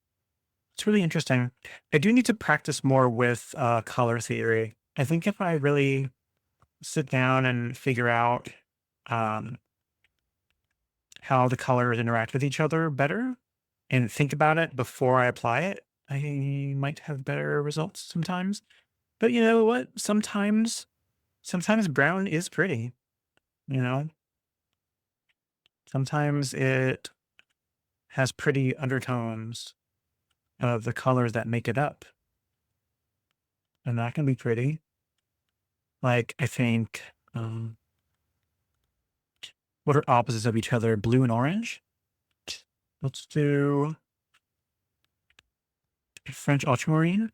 It's really interesting. I do need to practice more with color theory. I think if I really sit down and figure out um, how the colors interact with each other better and think about it before I apply it, I might have better results sometimes. But you know what? Sometimes brown is pretty, you know? Sometimes it has pretty undertones of the colors that make it up, and that can be pretty. Like, I think, what are opposites of each other? Blue and orange? Let's do French ultramarine.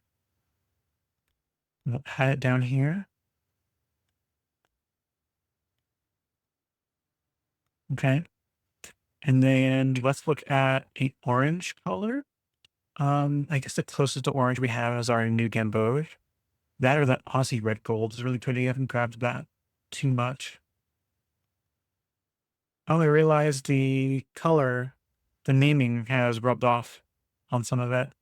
We'll add it down here. Okay. And then let's look at a orange color. I guess the closest to orange we have is our new Gamboge. That or that Aussie red gold is really pretty. I haven't grabbed that too much. Oh, I realized the color, the naming has rubbed off on some of it.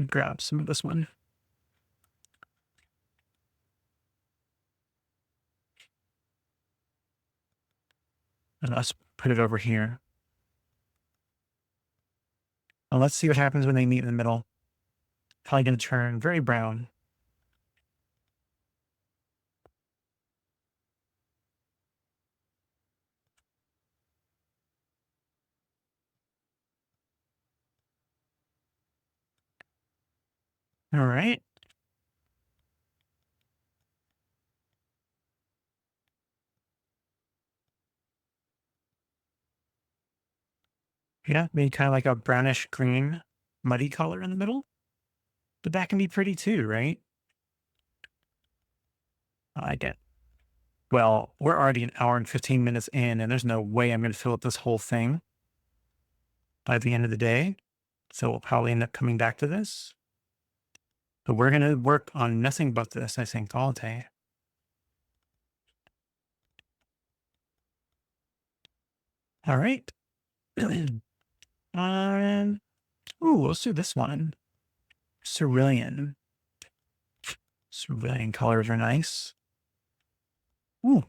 Grab some of this one. And let's put it over here. And let's see what happens when they meet in the middle. Probably going to turn very brown. All right. Yeah, maybe kind of like a brownish green, muddy color in the middle. But that can be pretty too, right? I like it. Well, we're already an hour and 15 minutes in, and there's no way I'm going to fill up this whole thing by the end of the day. So we'll probably end up coming back to this. But we're going to work on nothing but this, I think, all day. All right. And, ooh, let's do this one. Cerulean. Cerulean colors are nice. Ooh,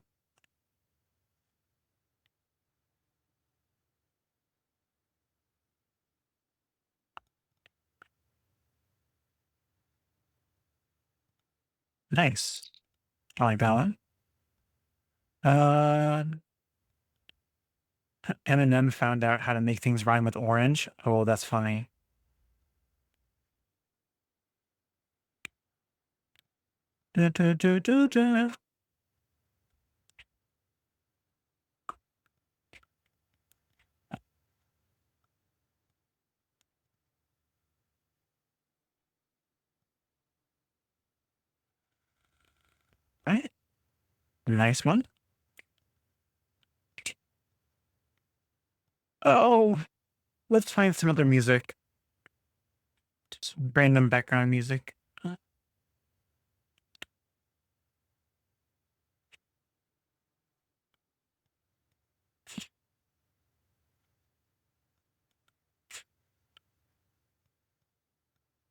nice. I like that one. Uh, Eminem found out how to make things rhyme with orange. Oh, that's funny. Da, da, da, da, da. Right? Nice one. Oh, let's find some other music. Just random background music.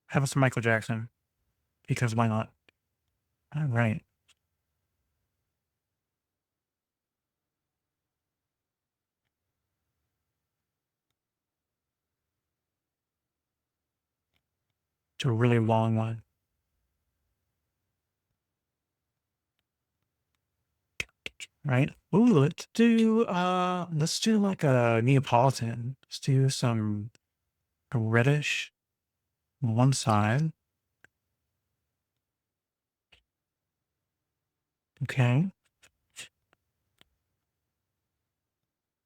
Have some Michael Jackson, because why not? All right. It's a really long one. Right? Ooh, let's do like a Neapolitan. Let's do some reddish on one side. Okay.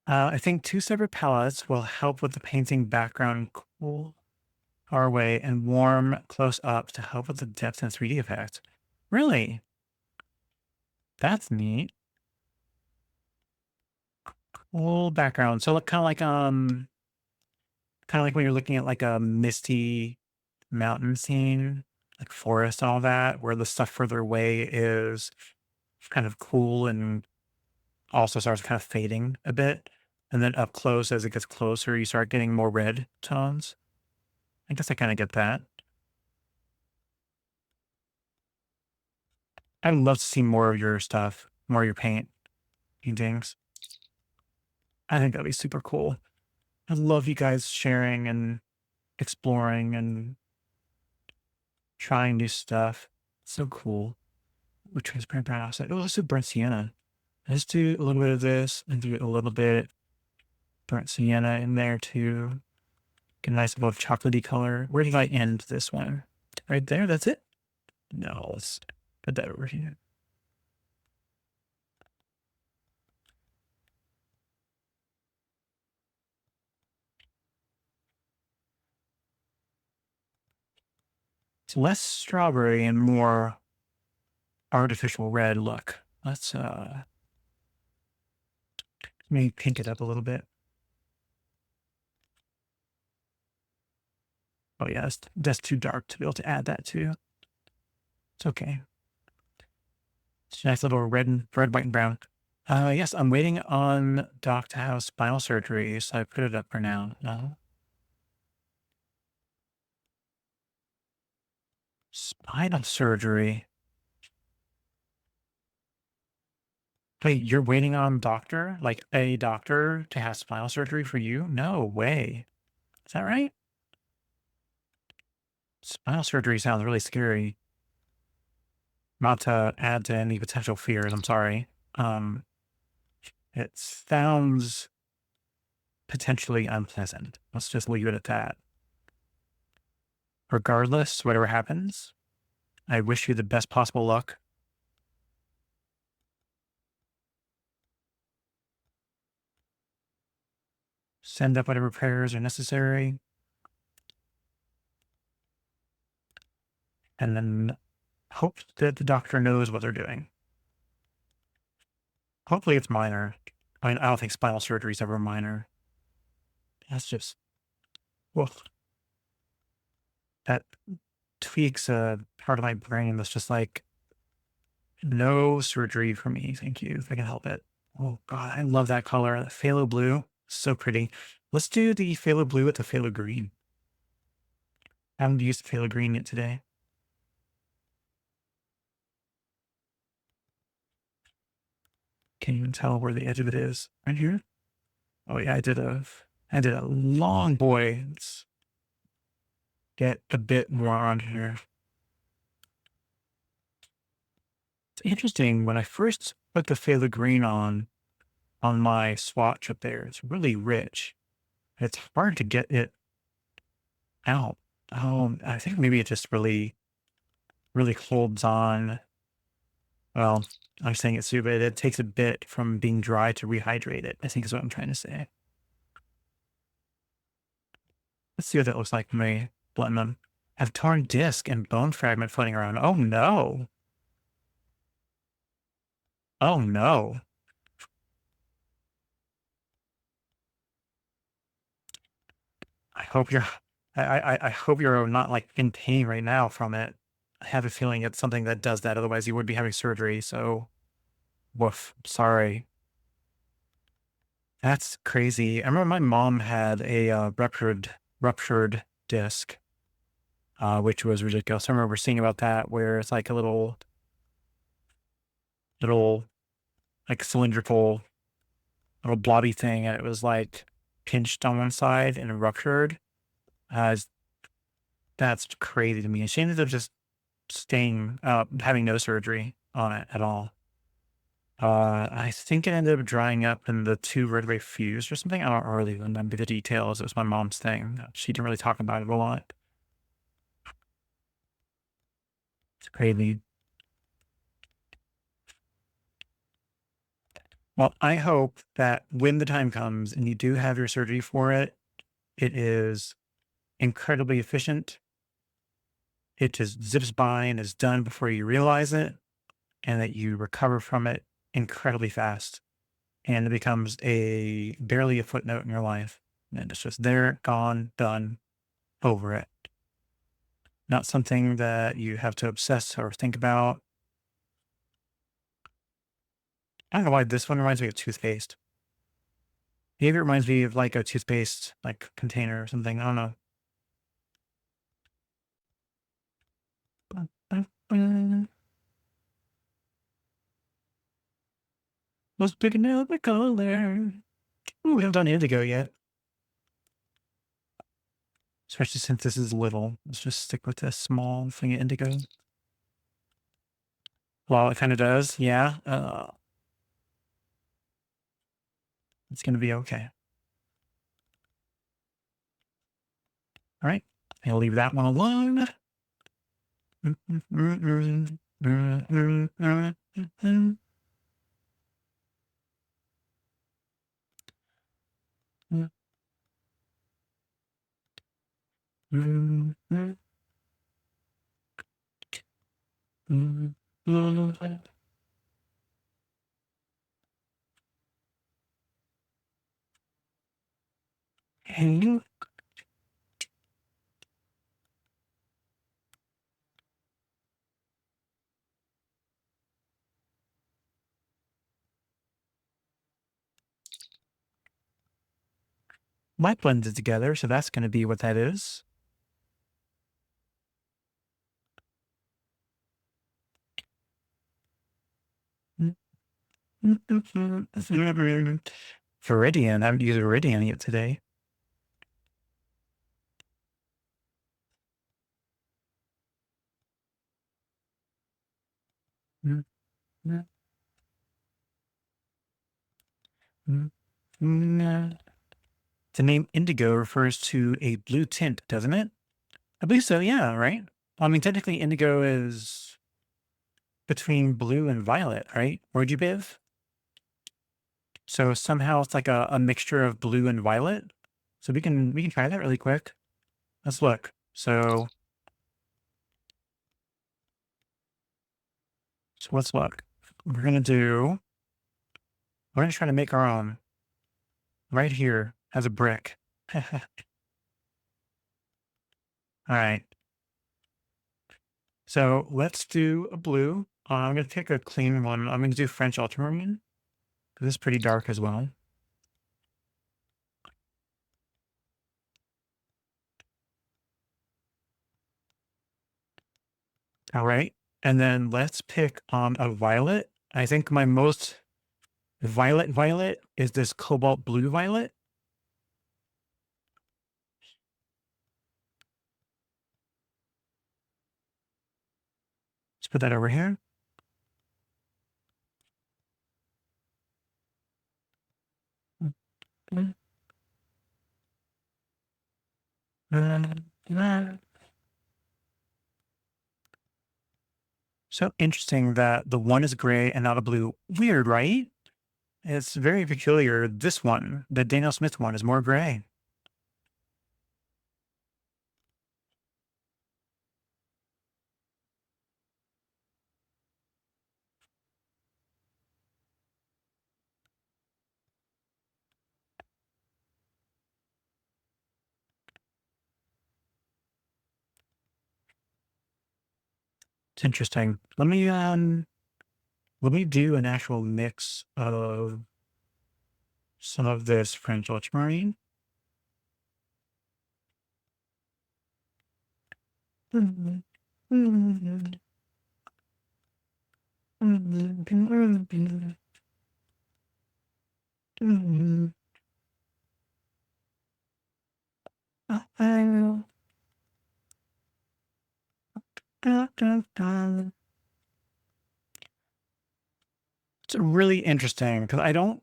I think two separate palettes will help with the painting background cool far away and warm close up to help with the depth and 3D effect. Really? That's neat. Cool background. So look kind of like when you're looking at like a misty mountain scene, like forest and all that, where the stuff further away is kind of cool and also starts kind of fading a bit. And then up close, as it gets closer, you start getting more red tones. I guess I kind of get that. I'd love to see more of your stuff, more of your paintings. I think that'd be super cool. I love you guys sharing and exploring and trying new stuff. So cool. With transparent brown outside. Oh, let's do burnt sienna. Let's do a little bit of this and do a little bit burnt sienna in there too. Get a nice little chocolatey color. Where did I end this one? Right there? That's it? No, let's put that over here. It's less strawberry and more artificial red look. Let's maybe pink it up a little bit. Oh yeah, that's too dark to be able to add that to. It's okay. It's a nice little red, white, and brown. Yes, I'm waiting on Doc to have spinal surgery, so I put it up for now. Spinal surgery. Wait, you're waiting on doctor, like a doctor to have spinal surgery for you? No way. Is that right? Spinal surgery sounds really scary. Not to add to any potential fears, I'm sorry. Um, it sounds potentially unpleasant. Let's just leave it at that. Regardless, whatever happens, I wish you the best possible luck. Send up whatever prayers are necessary. And then hope that the doctor knows what they're doing. Hopefully it's minor. I mean, I don't think spinal surgery is ever minor. That's just, well, that tweaks a part of my brain that's just like, no surgery for me. Thank you. If I can help it. Oh, God. I love that color. That phthalo blue. So pretty. Let's do the phthalo blue with the phthalo green. I haven't used phthalo green yet today. Can't even tell where the edge of it is. Right here? Oh, yeah. I did a long boy. Let's get a bit more on here. It's interesting. When I first put the phthalo green on my swatch up there, it's really rich. It's hard to get it out. I think maybe it just really holds on. Well, I'm saying it too, but it takes a bit from being dry to rehydrate it, I think is what I'm trying to say. Let's see what that looks like when we blend them. I have torn disc and bone fragment floating around. Oh no. Oh no. I hope you're I hope you're not like in pain right now from it. I have a feeling it's something that does that. Otherwise you would be having surgery. So woof. Sorry. That's crazy. I remember my mom had a ruptured disc, which was ridiculous. I remember seeing about that where it's like a little like cylindrical little blobby thing, and it was like pinched on one side and it ruptured. Uh, that's crazy to me. And she ended up just staying, having no surgery on it at all. I think it ended up drying up and the two vertebrae fused or something. I don't really remember the details. It was my mom's thing. She didn't really talk about it a lot. It's crazy. Well, I hope that when the time comes and you do have your surgery for it, it is incredibly efficient. It just zips by and is done before you realize it, and that you recover from it incredibly fast. and it becomes barely a footnote in your life. And it's just there, gone, done, over it. Not something that you have to obsess or think about. I don't know why this one reminds me of toothpaste. Maybe it reminds me of like a toothpaste like container or something. I don't know. Let's pick another color. Ooh, we haven't done indigo yet. Especially since this is little. Let's just stick with this small thing of indigo. Well, it kind of does. Yeah. It's going to be okay. All right. I'll leave that one alone. Hey. Might blend it together, so that's going to be what that is. Viridian. I haven't used Viridian yet today. The name indigo refers to a blue tint, doesn't it? I believe so, yeah, right? I mean, technically, indigo is between blue and violet, right? Would you, Biv? So somehow it's like a mixture of blue and violet. So we can try that really quick. Let's look. So let's look. We're gonna try to make our own right here as a brick. All right. So let's do a blue. I'm gonna pick a clean one. I'm gonna do French ultramarine. This is pretty dark as well. All right. And then let's pick a violet. I think my most violet is this cobalt blue violet. Let's put that over here. So interesting that the one is gray and not a blue. Weird, right? It's very peculiar. This one, the Daniel Smith one, is more gray. It's interesting. Let me do an actual mix of some of this French ultramarine. It's really interesting because I don't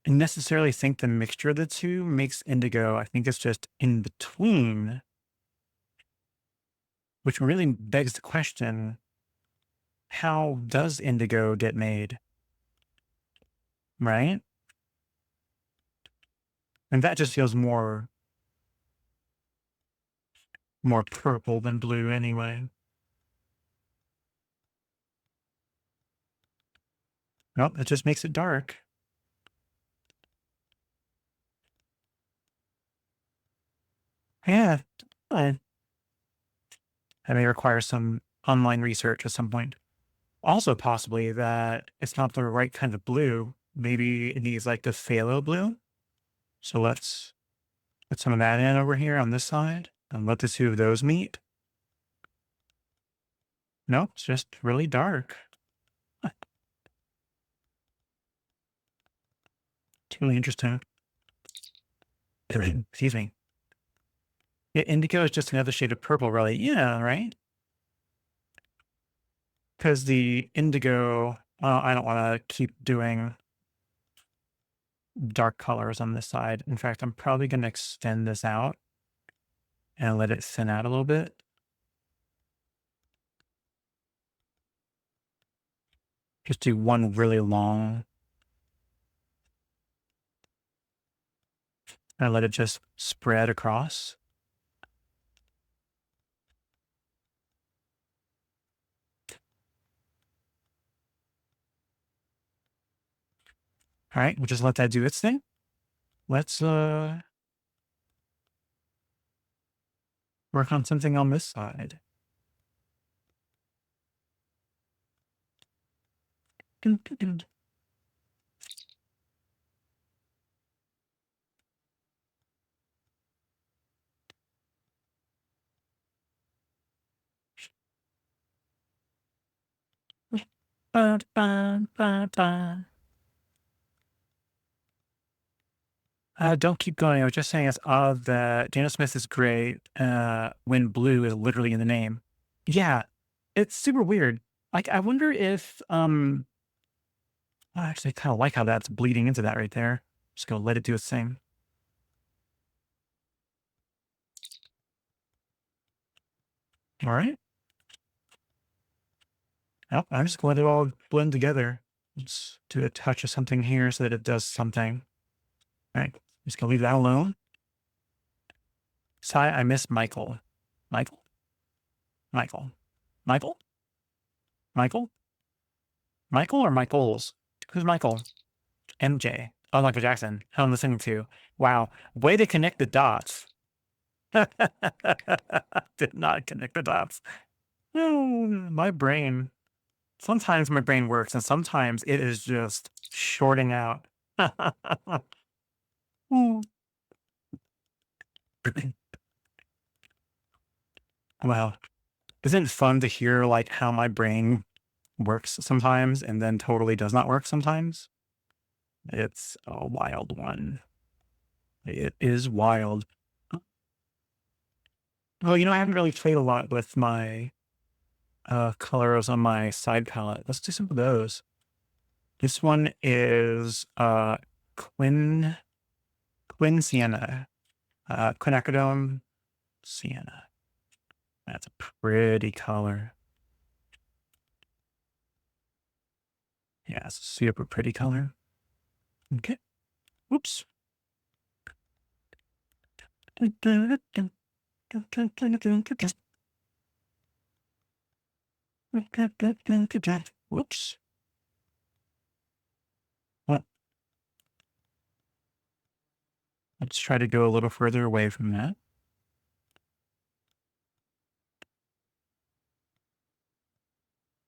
necessarily think the mixture of the two makes indigo. I think it's just in between, which really begs the question, how does indigo get made? Right? And that just feels more purple than blue anyway. Well, it just makes it dark. Yeah, I may require some online research at some point. Also, possibly that it's not the right kind of blue. Maybe it needs like the phthalo blue. So let's put some of that in over here on this side and let the two of those meet. No, it's just really dark. It's really interesting. Excuse me. Yeah, indigo is just another shade of purple, really. Yeah, right? Because the indigo, I don't want to keep doing dark colors on this side. In fact, I'm probably going to extend this out and let it thin out a little bit. Just do one really long and let it just spread across. All right, we'll just let that do its thing. Let's work on something on this side. Don't keep going. I was just saying it's odd that Dana Smith is great when blue is literally in the name. Yeah, it's super weird. Like, I wonder if I actually kind of like how that's bleeding into that right there. Just gonna let it do its thing. All right. Yep, I'm just gonna let it all blend together. Let's do a touch of something here so that it does something. All right, just gonna leave that alone. Sigh, I miss Michael. Michael? Michael? Michael? Michael? Michael or Michaels? Who's Michael? MJ. Oh, Michael Jackson. Who I'm listening to. Wow. Way to connect the dots. Did not connect the dots. No, my brain. Sometimes my brain works and sometimes it is just shorting out. Mm. Wow. Isn't it fun to hear like how my brain works sometimes and then totally does not work sometimes? It's a wild one. It is wild. Well, I haven't really played a lot with my colors on my side palette. Let's do some of those. This one is Quin Sienna. Quinacridone Sienna. That's a pretty color. Yeah, it's a super pretty color. Okay. Whoops. Whoops. Well, let's try to go a little further away from that.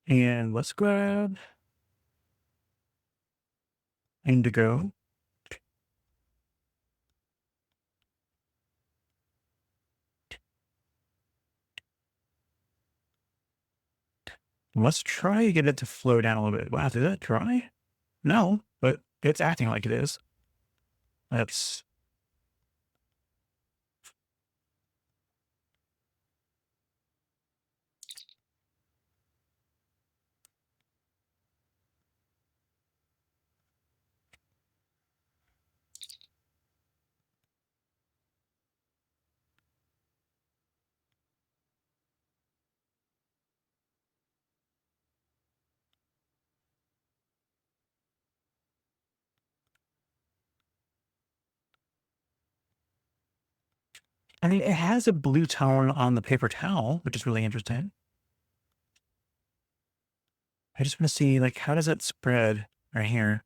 And let's grab indigo. Let's try to get it to flow down a little bit. Wow, did that dry? No, but it's acting like it is. That's I mean, it has a blue tone on the paper towel, which is really interesting. I just want to see, like, how does it spread right here?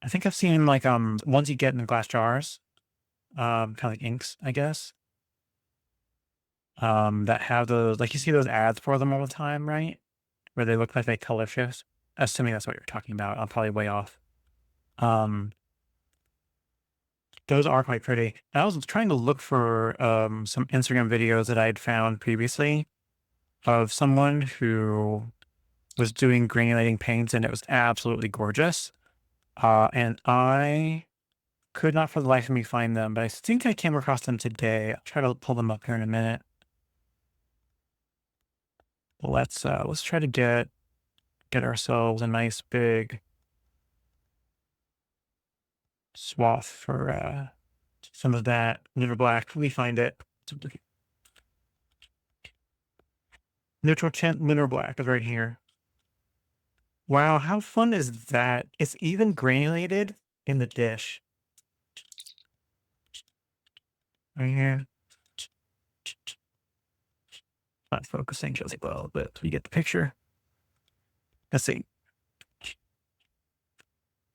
I think I've seen like ones you get in the glass jars, kind of like inks, I guess. That have those, like you see those ads for them all the time, right? Where they look like they color shift. Assuming that's what you're talking about. I'm probably way off. Um, those are quite pretty. I was trying to look for some Instagram videos that I had found previously of someone who was doing granulating paints, and it was absolutely gorgeous. And I could not for the life of me find them, but I think I came across them today. I'll try to pull them up here in a minute. Let's try to get ourselves a nice big swath for some of that liver black. We find it. Neutral tint liver black is right here. Wow, how fun is that? It's even granulated in the dish. Right here. Not focusing just well, but you get the picture. Let's see.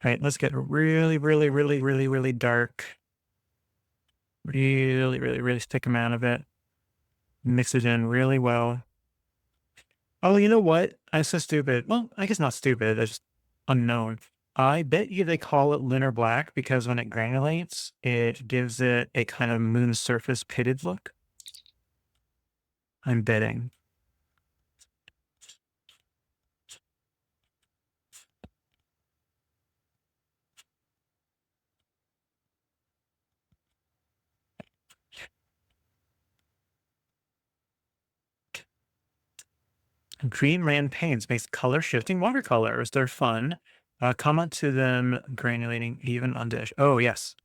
All right, let's get a really, really, really, really, really dark. Really, really, really thick amount of it. Mix it in really well. Oh, you know what? I'm so stupid. Well, I guess not stupid. It's just unknown. I bet you they call it Linner Black because when it granulates, it gives it a kind of moon surface pitted look. I'm betting. Dreamland Paints makes color shifting watercolors. They're fun. Comment to them granulating even on dish. Oh, yes.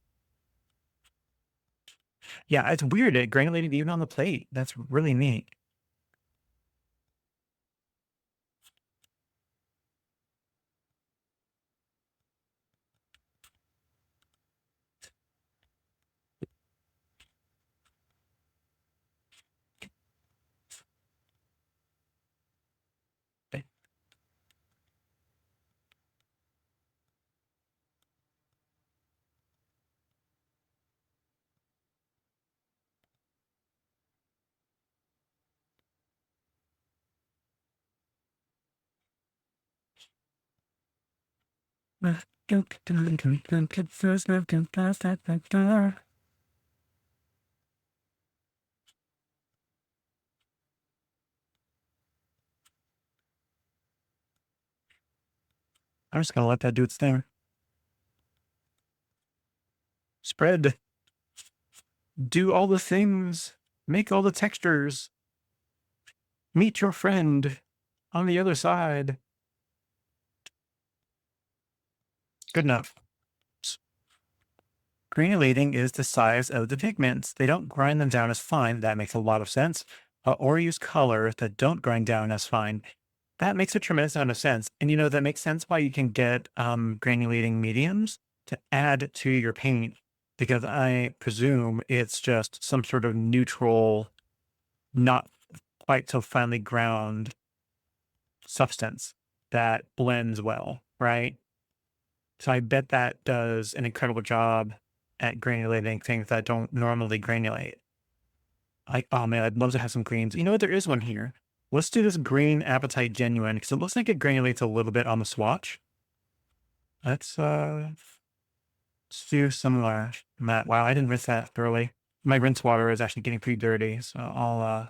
Yeah, it's weird. It granulated even on the plate. That's really neat. I'm just gonna let that do its thing. Spread. Do all the things. Make all the textures. Meet your friend on the other side. Good enough. Granulating is the size of the pigments. They don't grind them down as fine. That makes a lot of sense. Or use colors that don't grind down as fine. That makes a tremendous amount of sense. And you know, that makes sense why you can get granulating mediums to add to your paint, because I presume it's just some sort of neutral, not quite so finely ground substance that blends well, right? So I bet that does an incredible job at granulating things that don't normally granulate. Oh man, I'd love to have some greens. You know what? There is one here. Let's do this green Appetite Genuine because it looks like it granulates a little bit on the swatch. Let's do some matte. Wow, I didn't rinse that thoroughly. My rinse water is actually getting pretty dirty, so I'll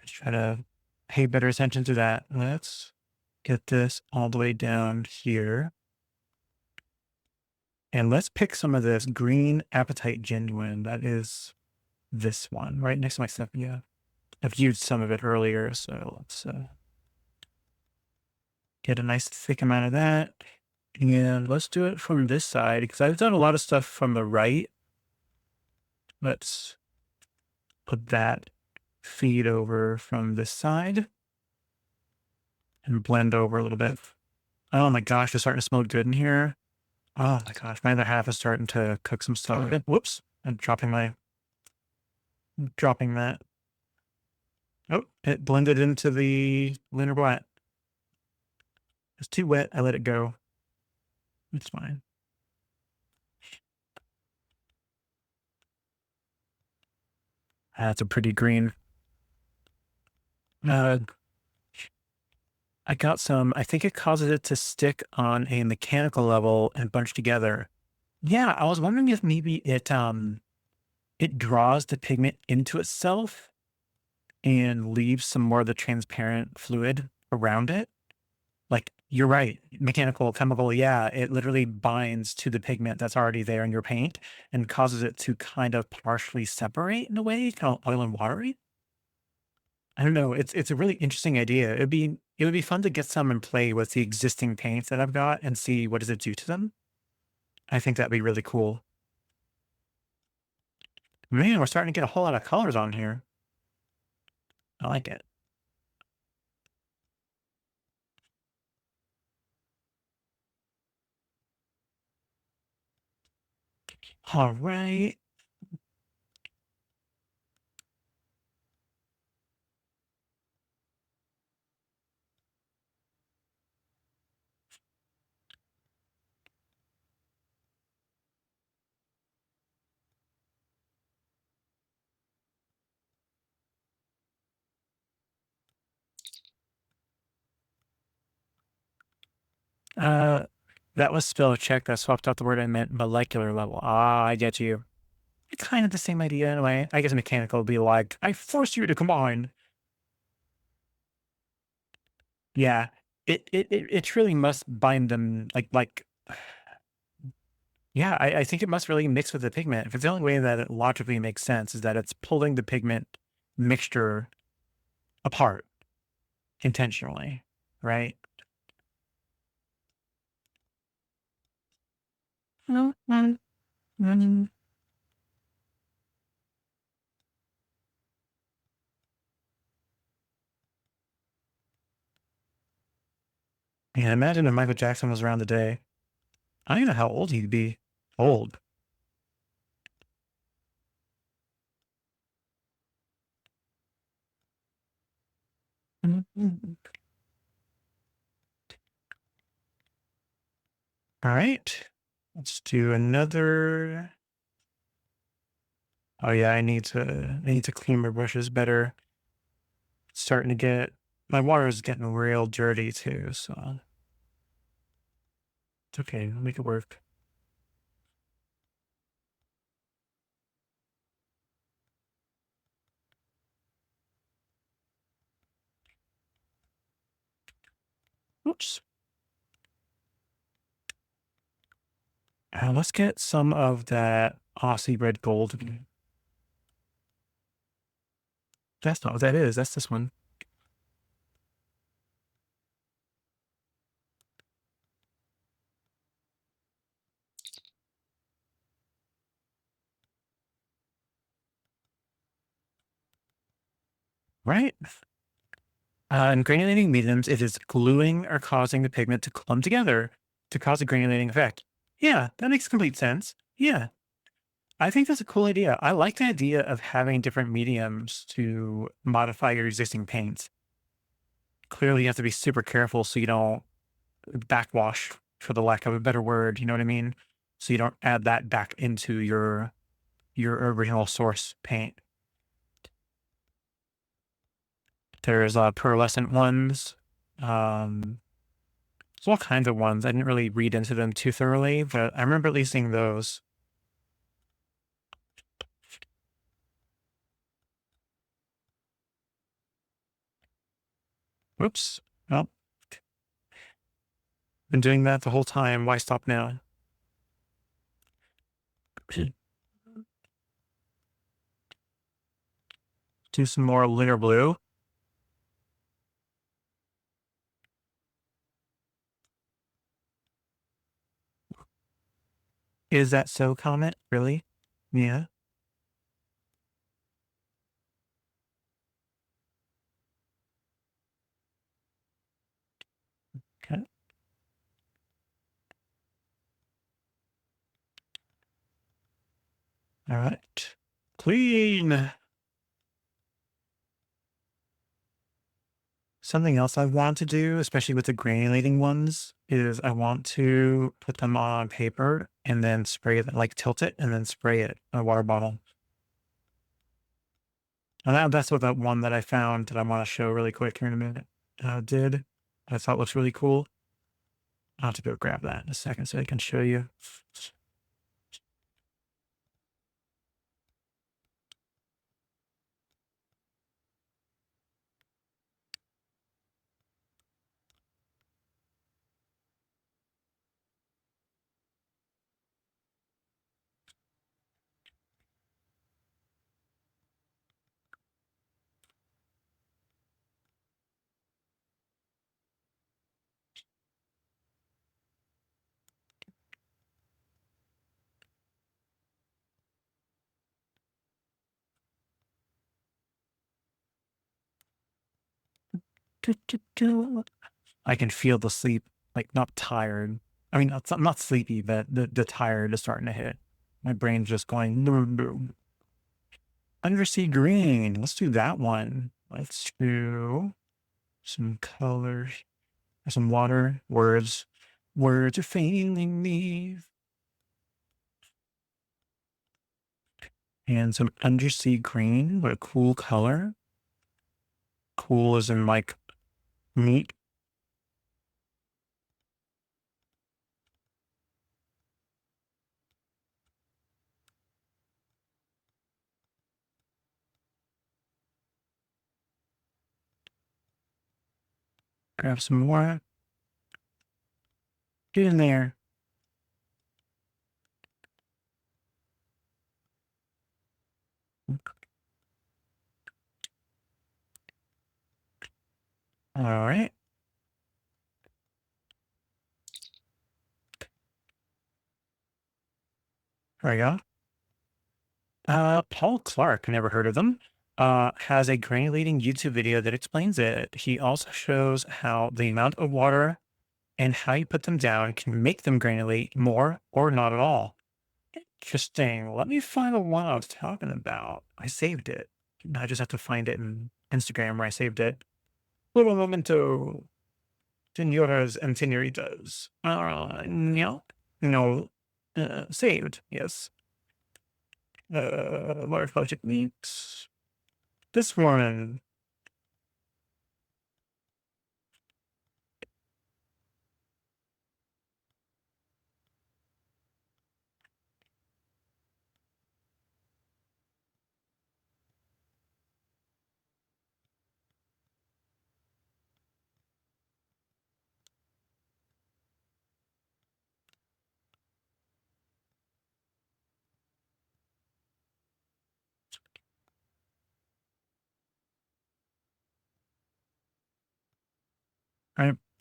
try to pay better attention to that. Let's get this all the way down here. And let's pick some of this green Appetite Genuine. That is this one right next to my stuff. Yeah, I've used some of it earlier, so let's get a nice thick amount of that. And let's do it from this side because I've done a lot of stuff from the right. Let's put that feed over from this side and blend over a little bit. Oh my gosh, it's starting to smell good in here. Oh my gosh, my other half is starting to cook some stuff. Whoops, I'm dropping that. Oh, it blended into the Linner Black. It's too wet. I let it go. It's fine. That's a pretty green. Uh, I got some. I think it causes it to stick on a mechanical level and bunch together. Yeah, I was wondering if maybe it draws the pigment into itself and leaves some more of the transparent fluid around it. Like, you're right, mechanical, chemical, yeah, it literally binds to the pigment that's already there in your paint and causes it to kind of partially separate in a way, kind of oil and watery. I don't know, it's a really interesting idea. It would be fun to get some and play with the existing paints that I've got and see what does it do to them. I think that'd be really cool. Man, we're starting to get a whole lot of colors on here. I like it. All right. Uh, that was spell check. That swapped out the word I meant molecular level. Ah, I get you. It's kind of the same idea in a way. I guess mechanical would be like, I force you to combine. Yeah. It truly must bind them like yeah, I think it must really mix with the pigment. If it's the only way that it logically makes sense is that it's pulling the pigment mixture apart intentionally, right? Mm, mm, mm. Yeah, imagine if Michael Jackson was around today. I don't know how old he'd be. Old. Mm, mm. All right. Let's do another. Oh yeah, I need to clean my brushes better. It's starting to get my water is getting real dirty too, so it's okay. I'll make it work. Oops. Let's get some of that Aussie red gold. That's not what that is. That's this one. Right? In granulating mediums, it is gluing or causing the pigment to clump together to cause a granulating effect. Yeah, that makes complete sense. Yeah. I think that's a cool idea. I like the idea of having different mediums to modify your existing paints. Clearly, you have to be super careful so you don't backwash, for the lack of a better word. You know what I mean? So you don't add that back into your original source paint. There's pearlescent ones. Um, there's all kinds of ones. I didn't really read into them too thoroughly, but I remember at least seeing those. Whoops. Well, been doing that the whole time. Why stop now? Do some more litter blue. Is that so, Comet? Really? Yeah. Okay. All right. Clean. Something else I want to do, especially with the granulating ones, is I want to put them on paper and then spray it, like tilt it and then spray it in a water bottle. And that's what that one that I found that I want to show really quick here in a minute did. I thought looks really cool. I'll have to go grab that in a second so I can show you. I can feel the sleep, like not tired. I mean, I'm not sleepy, but the tired is starting to hit. My brain's just going. Undersea green. Let's do that one. Let's do some colors, some water, words. Words are failing me. And some undersea green. What a cool color. Cool as in like meat. Grab some more. Get in there. All right. There we go. Paul Clark, never heard of them, has a granulating YouTube video that explains it. He also shows how the amount of water and how you put them down can make them granulate more or not at all. Interesting. Let me find the one I was talking about. I saved it. I just have to find it in Instagram where I saved it. Little momento. Senoras and senoritas. No. Saved. Yes. Waterflow techniques. This one.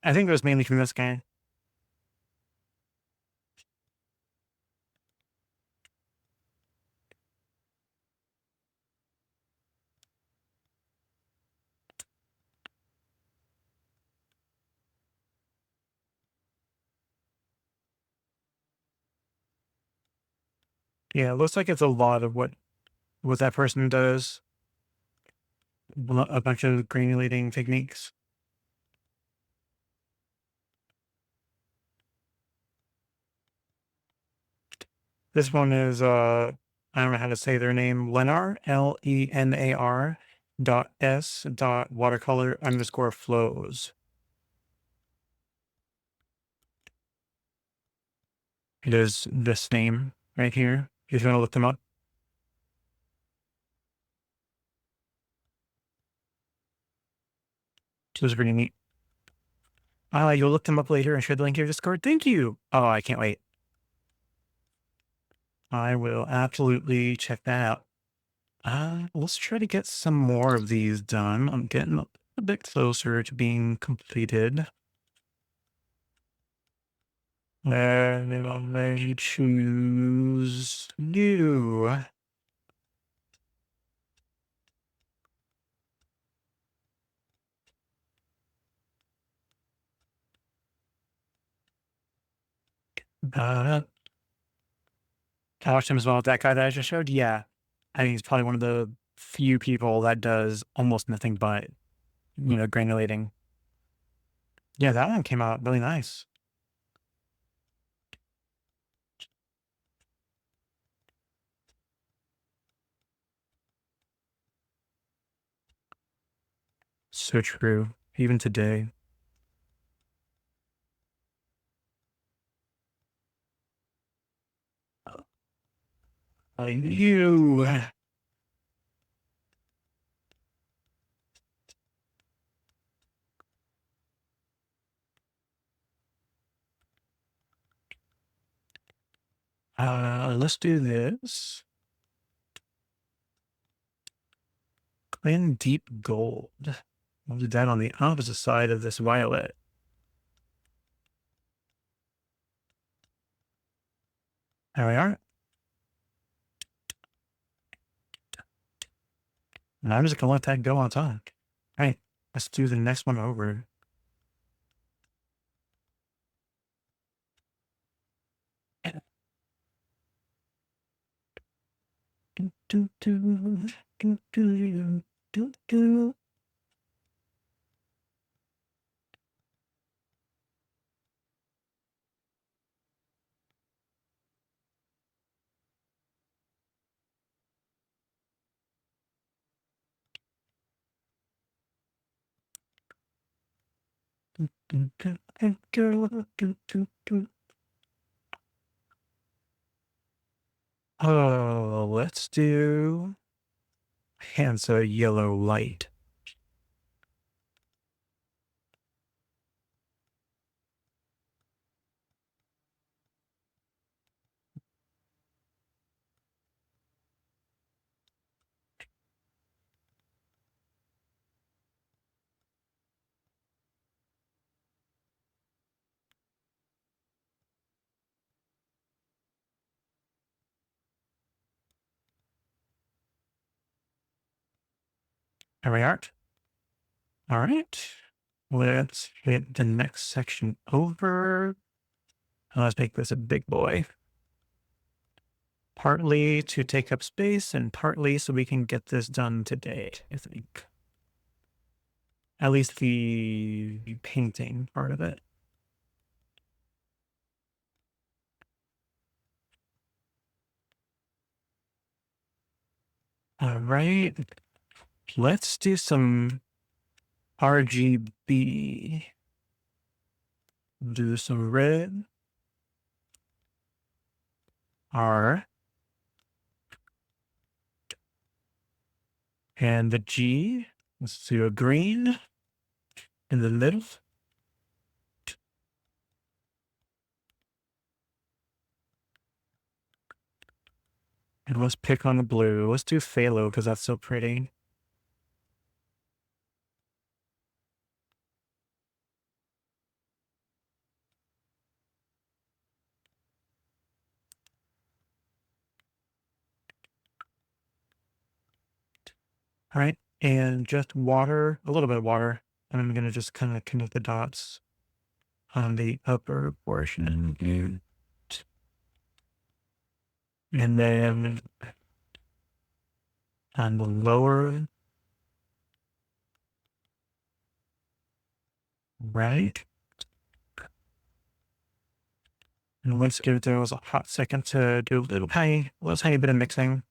I think it was mainly from this guy. Yeah, it looks like it's a lot of what that person does. A bunch of granulating techniques. This one is I don't know how to say their name. Lenar, Lenar .s watercolor underscore flows. It is this name right here. If you want to look them up. It was pretty neat. You'll look them up later and share the link to your Discord. Thank you. Oh, I can't wait. I will absolutely check that out. Let's try to get some more of these done. I'm getting a bit closer to being completed. And I'll choose new. I watched him as well. That guy that I just showed, yeah. I think he's probably one of the few people that does almost nothing but, granulating. Yeah, that one came out really nice. So true. Even today. I knew. Let's do this. Clean deep gold. I'll do that on the opposite side of this violet. There we are. And I'm just gonna let that go on top. All right, let's do the next one over. Oh, let's do Hansa yellow light. There we are. All right. Let's hit the next section over. Let's make this a big boy. Partly to take up space and partly so we can get this done today, I think. At least the painting part of it. All right. Let's do some RGB. Do some red. R. And the G. Let's do a green in the middle. And let's pick on the blue. Let's do phthalo because that's so pretty. All right. And just water, a little bit of water. And I'm going to just kind of connect the dots on the upper portion. And then on the lower right. And let's give those a hot second to do a little tiny bit of mixing.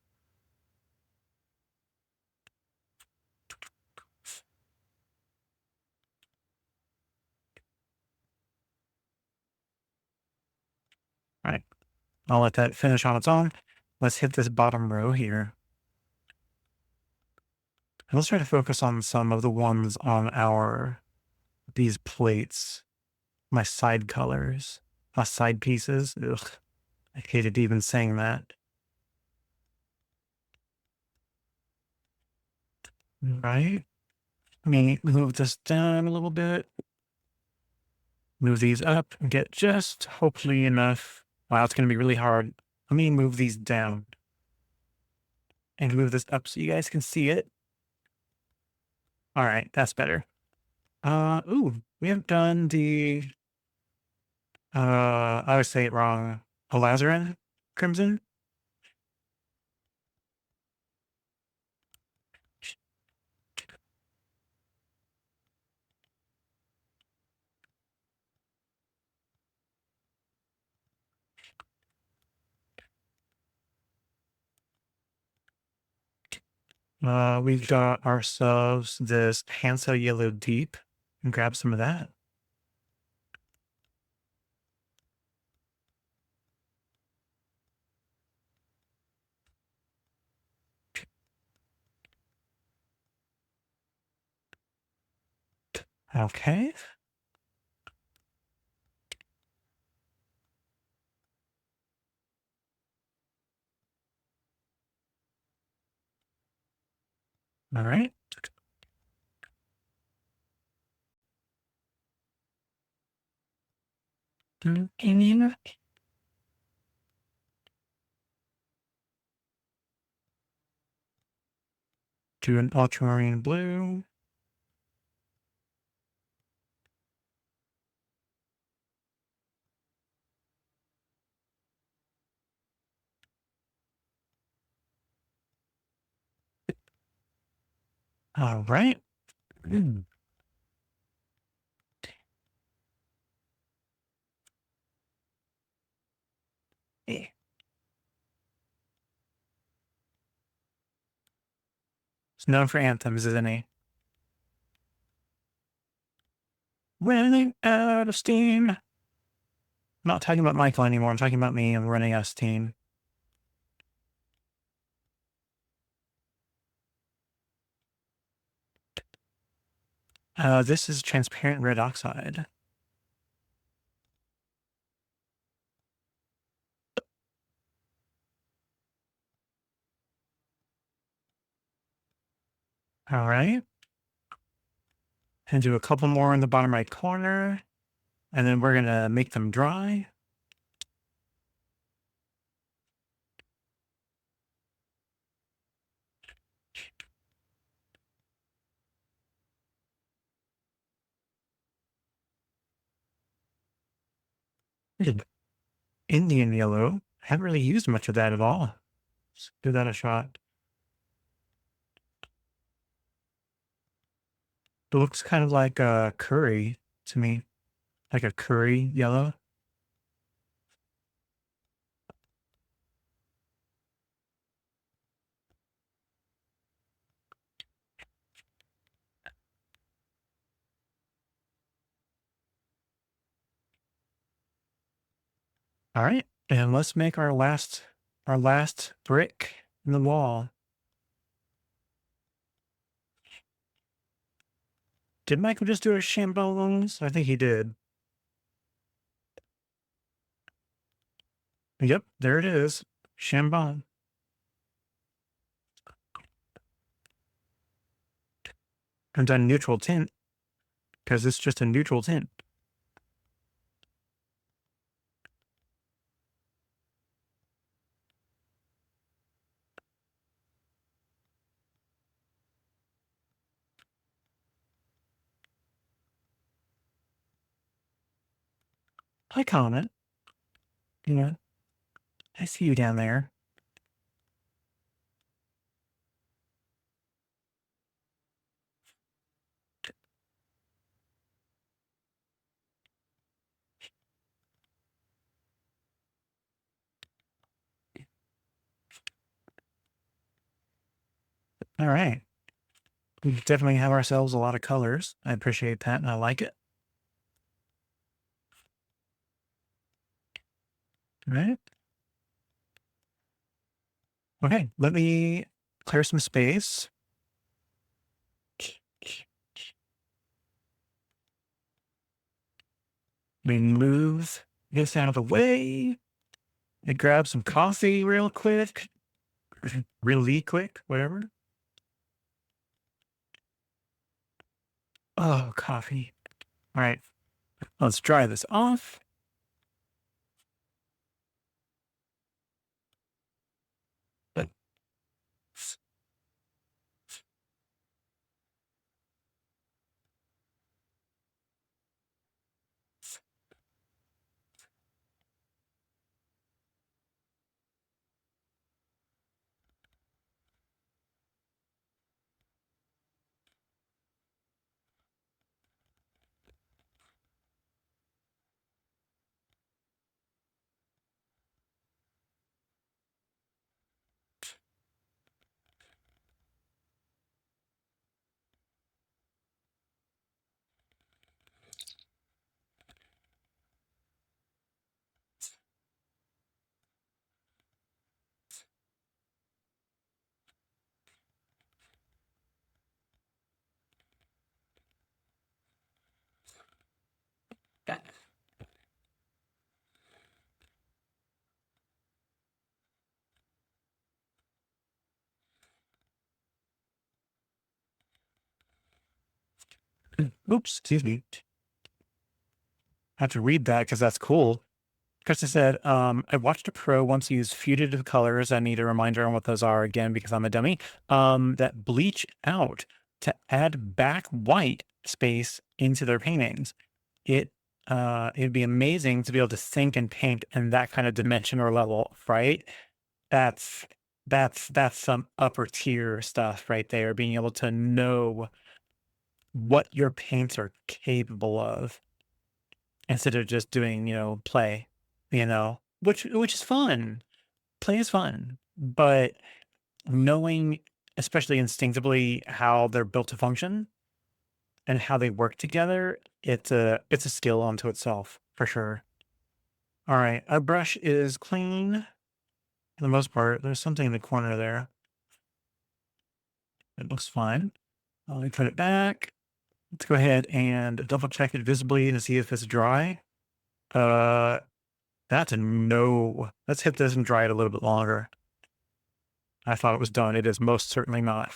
All right. I'll let that finish on its own. Let's hit this bottom row here. And let's try to focus on some of the ones on these plates, my side colors, my side pieces. Ugh, I hated even saying that. Right? Let me move this down a little bit. Move these up and get just hopefully enough. Wow, it's going to be really hard. Let me move these down and move this up so you guys can see it. All right, that's better. Ooh, we haven't done the, I always say it wrong. Alizarin Crimson? We've got ourselves this Hansa Yellow Deep and grab some of that. Okay. All right. To an ultramarine blue. All right. Eh. It's known for anthems, isn't he? Running out of steam. I'm not talking about Michael anymore. I'm talking about me. I'm running out of steam. This is transparent red oxide. All right. And do a couple more in the bottom right corner. And then we're going to make them dry. Indian yellow. Haven't really used much of that at all. Let's give that a shot. It looks kind of like a curry to me, like a curry yellow. All right, and let's make our last brick in the wall. Did Michael just do a shambles? I think he did. Yep, there it is. Shambon. I've done neutral tint because it's just a neutral tint. Hi, Comet. You know, I see you down there. All right. We definitely have ourselves a lot of colors. I appreciate that and I like it. All right. Okay, let me clear some space. Let me move this out of the way and grab some coffee real quick. Really quick, whatever. Oh, coffee. All right, let's dry this off. Oops, excuse me. I have to read that because that's cool. Because I said, I watched a pro once use fugitive colors. I need a reminder on what those are again because I'm a dummy. That bleach out to add back white space into their paintings. It'd be amazing to be able to think and paint in that kind of dimension or level, right? That's that's some upper tier stuff right there. Being able to know what your paints are capable of instead of just doing, play, which is fun. Play is fun, but knowing, especially instinctively, how they're built to function and how they work together, it's a skill unto itself for sure. All right, our brush is clean for the most part. There's something in the corner there. It looks fine. Let me put it back. Let's go ahead and double check it visibly to see if it's dry. Uh, that's a no. Let's hit this and dry it a little bit longer. I thought it was done. It is most certainly not.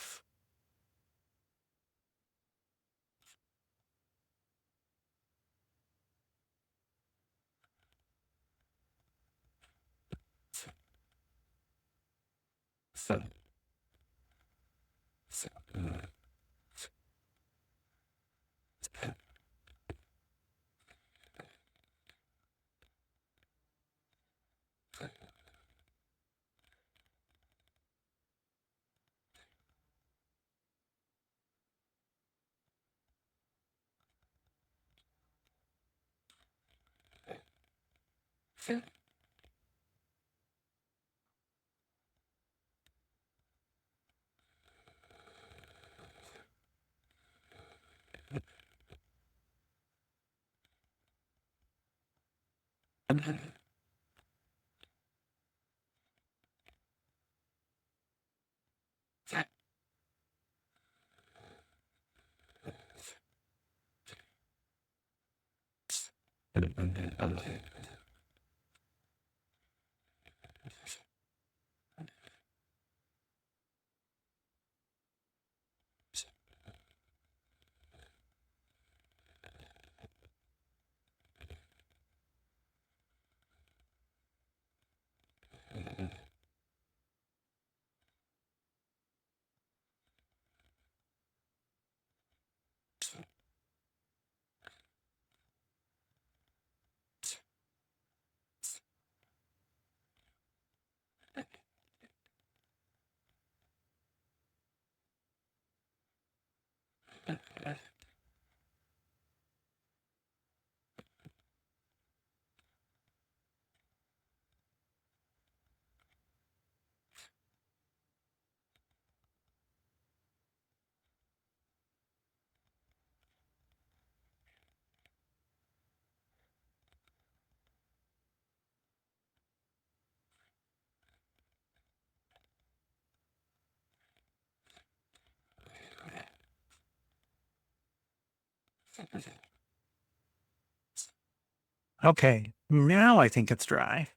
Okay, now I think it's dry.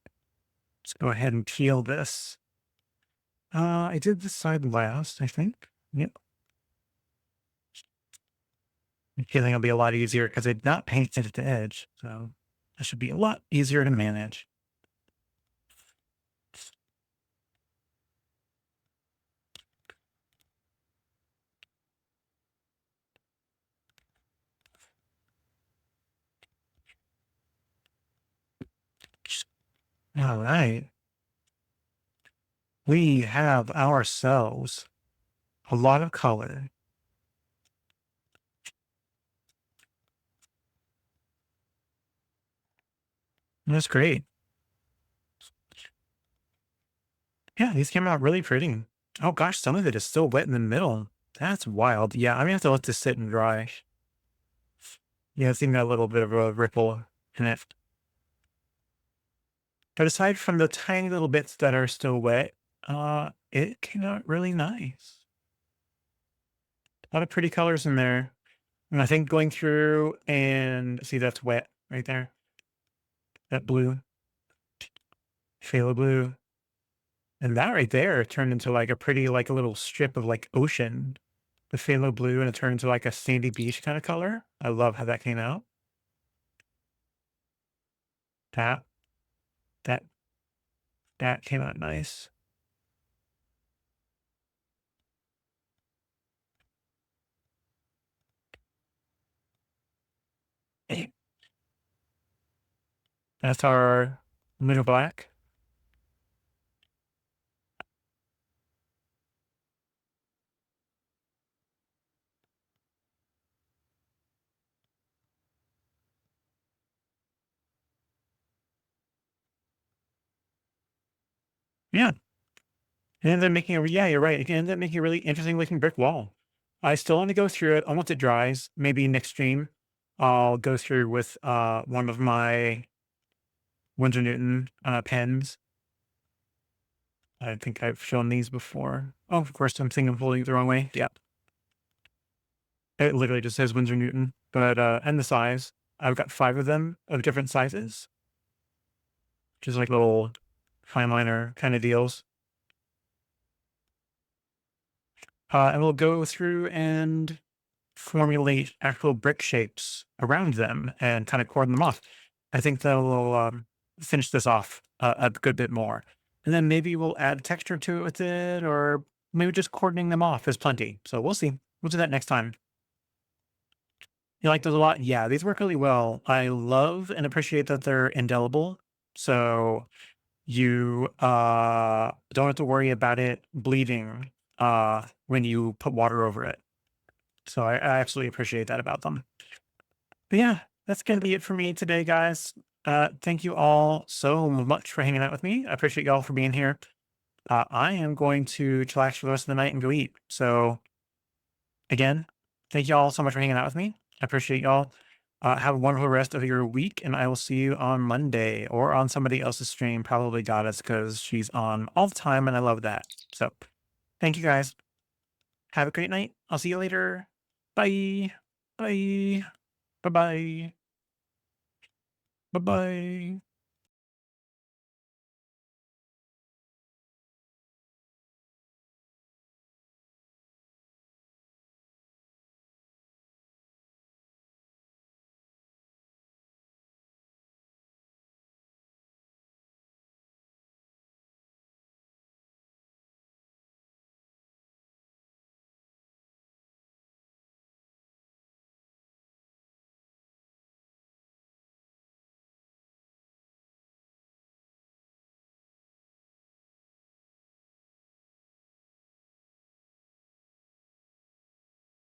Let's go ahead and peel this. I did this side last, I think. Yep. Peeling will be a lot easier because it's not painted at the edge. So that should be a lot easier to manage. All right. We have ourselves a lot of color. That's great. Yeah, these came out really pretty. Oh gosh, some of it is still wet in the middle. That's wild. Yeah, I'm gonna have to let this sit and dry. Yeah, it's even got a little bit of a ripple in it. But aside from the tiny little bits that are still wet, it came out really nice. A lot of pretty colors in there. And I think going through and see that's wet right there. That blue, phthalo blue. And that right there turned into like a pretty, like a little strip of like ocean. the phthalo blue and it turned to like a sandy beach kind of color. I love how that came out. That that that came out nice. Eh, That's our middle black. Yeah. It ended up making a yeah, you're right. It ended up making a really interesting looking brick wall. I still want to go through it. Once it dries, maybe next stream, I'll go through with one of my Winsor Newton pens. I think I've shown these before. Oh, of course, I'm thinking I'm holding it the wrong way. Yeah. It literally just says Winsor Newton, but and the size. I've got 5 of them of different sizes, just like little fine liner kind of deals. And we'll go through and formulate actual brick shapes around them and kind of cordon them off. I think that will finish this off a good bit more. And then maybe we'll add texture to it with it, or maybe just cordoning them off is plenty. So we'll see. We'll do that next time. You like those a lot? Yeah, these work really well. I love and appreciate that they're indelible. So you don't have to worry about it bleeding when you put water over it. So I absolutely appreciate that about them. But yeah, that's gonna be it for me today, guys. Thank you all so much for hanging out with me. I appreciate y'all for being here. I am going to chillax for the rest of the night and go eat. So again, thank you all so much for hanging out with me. I appreciate y'all. Have a wonderful rest of your week, and I will see you on Monday or on somebody else's stream, probably Goddess, because she's on all the time, and I love that. So thank you guys. Have a great night. I'll see you later. Bye. Bye. Bye bye. Bye bye.